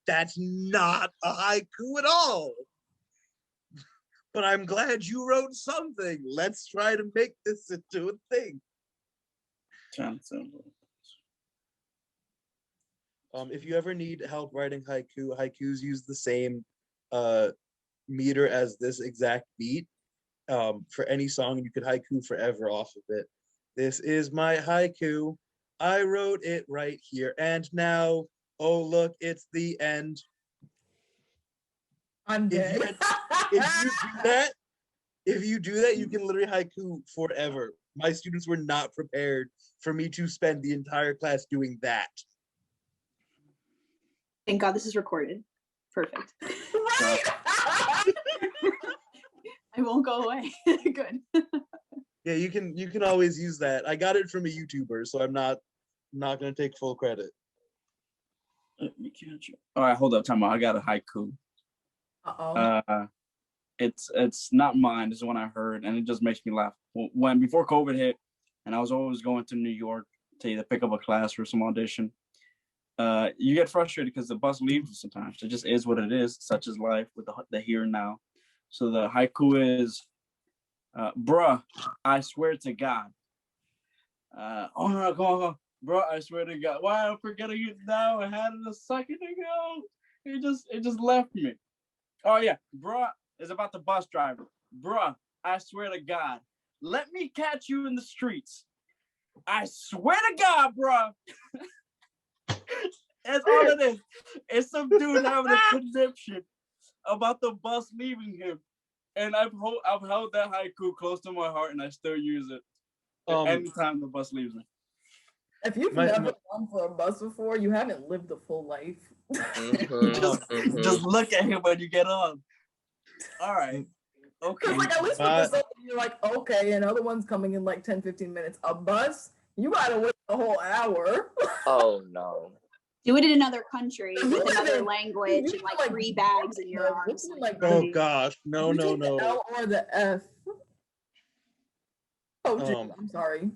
that's not a haiku at all. But I'm glad you wrote something. Let's try to make this into a thing. If you ever need help writing haikus use the same meter as this exact beat. For any song, you could haiku forever off of it. This is my haiku. I wrote it right here. And now, oh look, it's the end. I'm dead. If you do that, you can literally haiku forever. My students were not prepared for me to spend the entire class doing that. Thank God this is recorded. Perfect. Right? I won't go away. Good. Yeah, you can always use that. I got it from a YouTuber, so I'm not gonna take full credit. All right, hold up, time out. I got a haiku. Uh-oh. It's not mine. This is one I heard, and it just makes me laugh. When before COVID hit, and I was always going to New York to either pick up a class or some audition. You get frustrated because the bus leaves you sometimes. It just is what it is. Such is life with the here and now. So the haiku is, bruh, I swear to God. Oh no, go on. Bro, I swear to God. Why I'm forgetting it now? I had it a second ago. It just left me. Oh yeah, bruh is about the bus driver. Bruh, I swear to God, let me catch you in the streets. I swear to God, bruh. That's all it is. It's some dude having a conniption about the bus leaving him. And I've held that haiku close to my heart, and I still use it anytime the bus leaves me. If you've never gone for a bus before, you haven't lived a full life. Just look at him when you get on. All right. Okay. Like at least with this other, you're like, okay, and other one's coming in like 10, 15 minutes. A bus, you gotta wait a whole hour. Oh no. Do it in another country with another language and like 3 bags in your arms. Oh gosh, no. The L or the F. Oh, I'm sorry.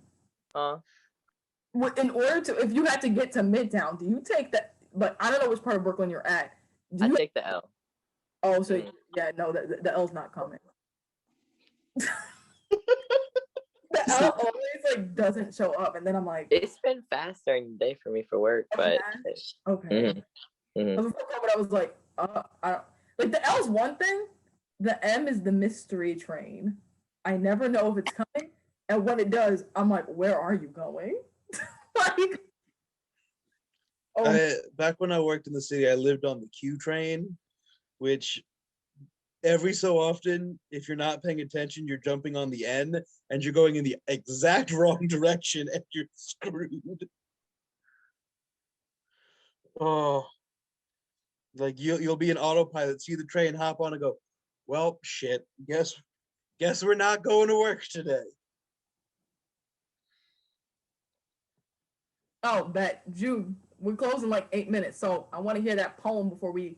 In order to, if you had to get to Midtown, do you take that? But I don't know which part of Brooklyn you're at. I take the L. Oh, so yeah, no, the L's not coming. The L always like doesn't show up, and then I'm like, it's been fast during the day for me for work, but okay. I was like, I don't, like the L's one thing, the M is the mystery train. I never know if it's coming, and when it does, I'm like, where are you going? Like, back when I worked in the city, I lived on the Q train, which every so often, if you're not paying attention, you're jumping on the N and you're going in the exact wrong direction and you're screwed. Oh, like you'll be an autopilot, see the train, hop on and go, well, shit, guess we're not going to work today. Oh, bet. Jude, we're closing like 8 minutes, so I want to hear that poem before we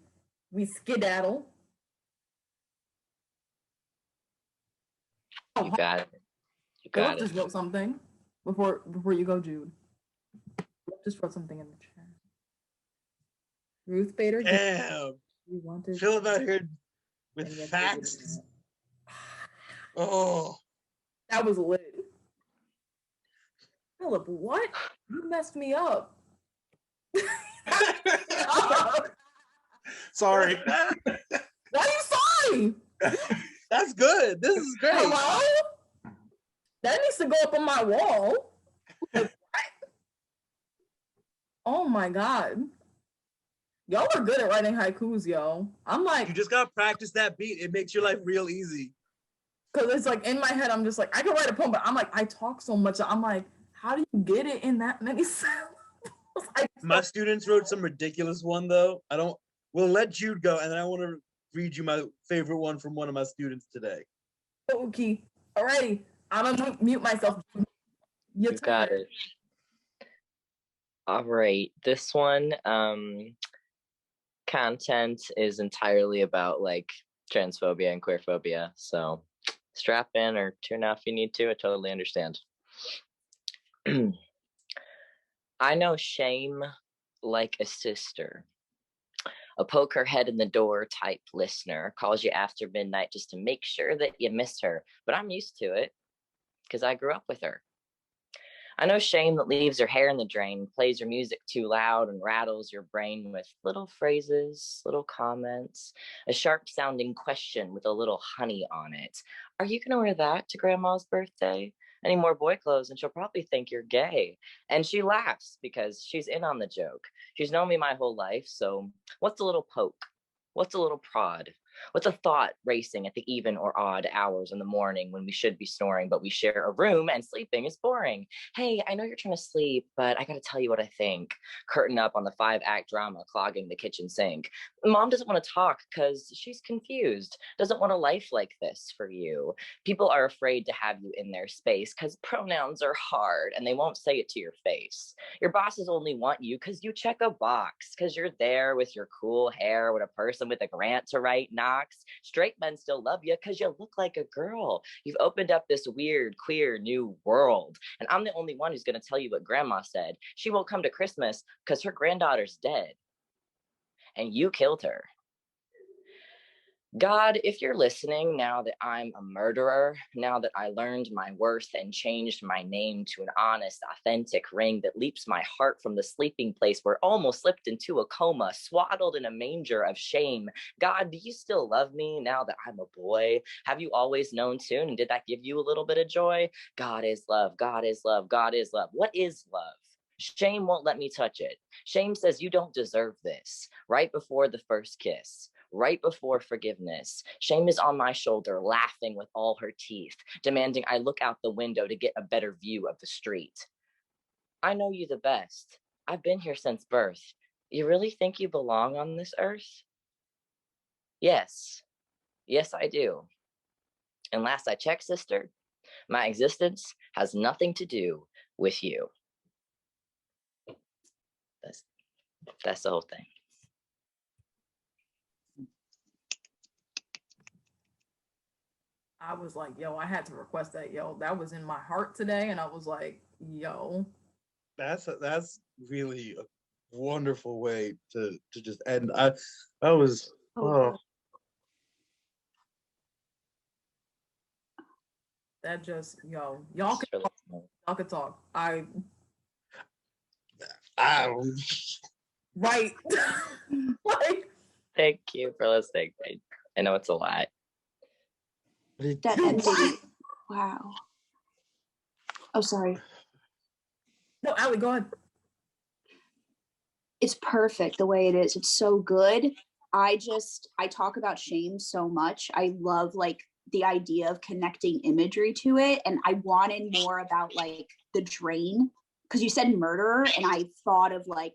skedaddle. You got it. You got it. Just wrote something before you go, Jude. Just wrote something in the chat. Ruth Bader. Damn. You wanted Philip out here with facts. Oh, that was lit. Philip, what? You messed me up. Sorry. Why are you sorry? That's good. This is great. Hello? That needs to go up on my wall. Oh my God. Y'all are good at writing haikus, yo. I'm like, you just gotta practice that beat. It makes your life real easy. Cause it's like in my head, I'm just like, I can write a poem, but I'm like, I talk so much. I'm like, how do you get it in that many syllables? My students wrote some ridiculous one though. We'll let Jude go, and then I want to read you my favorite one from one of my students today. Okay. Alrighty. I'm gonna mute myself. You got it. All right. This one, content is entirely about like transphobia and queerphobia. So strap in or tune out if you need to. I totally understand. I know shame like a sister. A poke her head in the door type listener calls you after midnight just to make sure that you miss her. But I'm used to it because I grew up with her. I know shame that leaves your hair in the drain, plays your music too loud and rattles your brain with little phrases, little comments, a sharp sounding question with a little honey on it. Are you going to wear that to grandma's birthday? Any more boy clothes and she'll probably think you're gay. And she laughs because she's in on the joke. She's known me my whole life, so what's a little poke? What's a little prod? What's a thought racing at the even or odd hours in the morning when we should be snoring, but we share a room and sleeping is boring? Hey, I know you're trying to sleep, but I got to tell you what I think. Curtain up on the 5-act drama clogging the kitchen sink. Mom doesn't want to talk because she's confused, doesn't want a life like this for you. People are afraid to have you in their space because pronouns are hard and they won't say it to your face. Your bosses only want you because you check a box, because you're there with your cool hair when a person with a grant to write knocks. Straight men still love you because you look like a girl. You've opened up this weird, queer new world. And I'm the only one who's going to tell you what grandma said. She won't come to Christmas because her granddaughter's dead. And you killed her. God, if you're listening, now that I'm a murderer, now that I learned my worth and changed my name to an honest, authentic ring that leaps my heart from the sleeping place where almost slipped into a coma, swaddled in a manger of shame. God, do you still love me now that I'm a boy? Have you always known soon? And did that give you a little bit of joy? God is love. God is love. God is love. What is love? Shame won't let me touch it. Shame says you don't deserve this. Right before the first kiss, right before forgiveness, shame is on my shoulder, laughing with all her teeth, demanding I look out the window to get a better view of the street. I know you the best. I've been here since birth. You really think you belong on this earth? Yes. Yes, I do. And last I checked, sister, my existence has nothing to do with you. That's the whole thing. I was like, yo, I had to request that, yo. That was in my heart today, and I was like, yo. That's really a wonderful way to just end. I was That just, yo, y'all can talk. Right. Like, thank you for listening. I know it's a lot. That ending. Wow. Oh, sorry. no, Allie, go ahead. It's perfect the way it is. It's so good. I talk about shame so much. I love like the idea of connecting imagery to it. And I wanted more about like the drain, because you said murderer, and I thought of like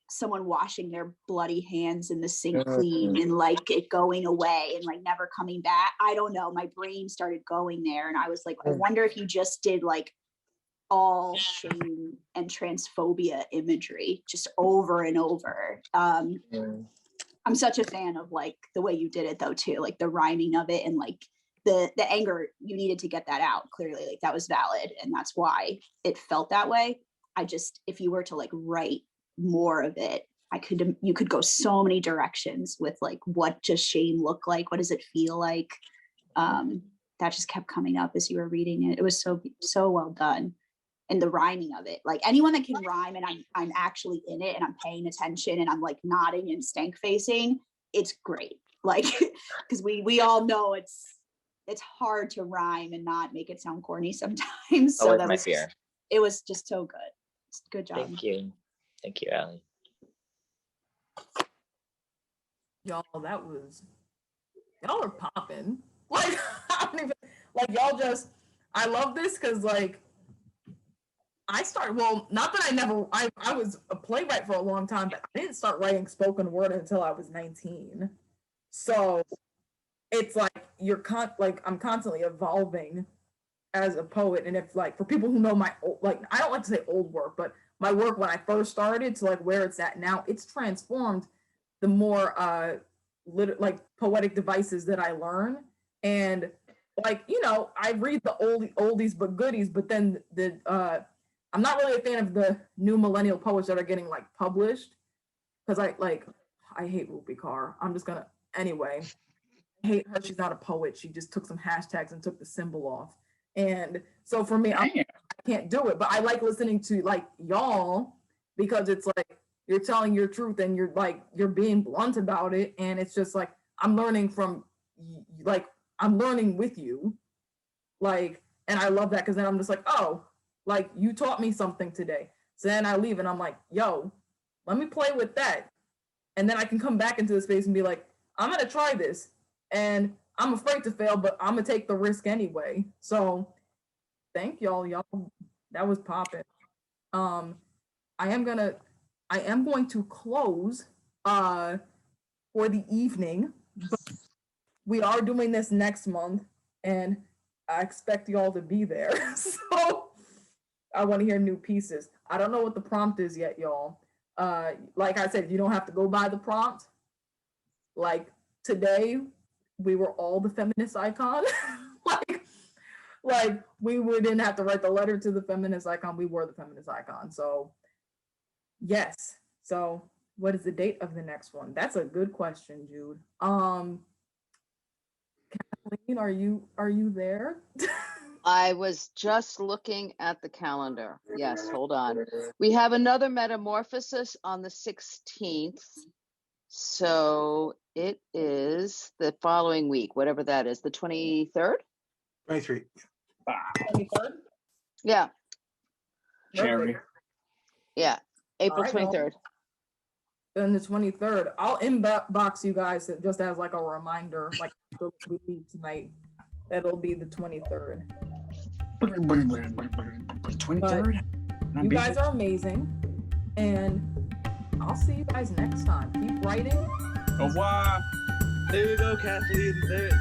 someone washing their bloody hands in the sink clean and like it going away and like never coming back. I don't know. My brain started going there, and I was like, I wonder if you just did like all shame and transphobia imagery just over and over. I'm such a fan of like the way you did it though too, like the rhyming of it, and like the anger, you needed to get that out clearly, like that was valid, and that's why it felt that way. I just, if you were to like write more of it, you could go so many directions with like what does shame look like, what does it feel like. That just kept coming up as you were reading it. It was so well done. And the rhyming of it, like anyone that can rhyme and I'm actually in it and I'm paying attention and I'm like nodding and stank facing, it's great. Like, because we all know it's hard to rhyme and not make it sound corny sometimes. So that was fear. It was just so good. Good job. Thank you, Allie. Y'all, y'all are popping. Like, I don't even, like y'all just, I love this because like, not that I was a playwright for a long time, but I didn't start writing spoken word until I was 19. So it's like I'm constantly evolving as a poet. And if like, for people who know my, like, I don't like to say old work, but my work when I first started to like where it's at now, it's transformed the more like poetic devices that I learn. And like, you know, I read the oldies but goodies, but then I'm not really a fan of the new millennial poets that are getting like published, because I hate Rupi Kaur. I'm just gonna, anyway, I hate her. She's not a poet. She just took some hashtags and took the symbol off. And so for me, I can't do it, but I like listening to like y'all, because it's like you're telling your truth and you're being blunt about it. And it's just like, I'm learning from, like, I'm learning with you. Like, and I love that, because then I'm just like, oh, like you taught me something today. So then I leave and I'm like, yo, let me play with that. And then I can come back into the space and be like, I'm going to try this. And I'm afraid to fail, but I'm going to take the risk anyway. So thank y'all. That was popping. I am going to close for the evening. But we are doing this next month, and I expect y'all to be there. So I want to hear new pieces. I don't know what the prompt is yet, y'all. Like I said, you don't have to go by the prompt. Like today, we were all the feminist icon. like we didn't have to write the letter to the feminist icon. We were the feminist icon. So yes. So what is the date of the next one? That's a good question, Jude. Kathleen, are you there? I was just looking at the calendar. Yes, hold on. We have another metamorphosis on the 16th. So it is the following week, whatever that is, the 23rd? 23. 23rd? Yeah, Cherry. yeah, April All right, 23rd. Then the 23rd, I'll inbox you guys just as like a reminder, like we leave tonight. That'll be the 23rd. 23rd. You guys are amazing, and I'll see you guys next time. Keep writing. Au revoir. There you go, Kathleen. There's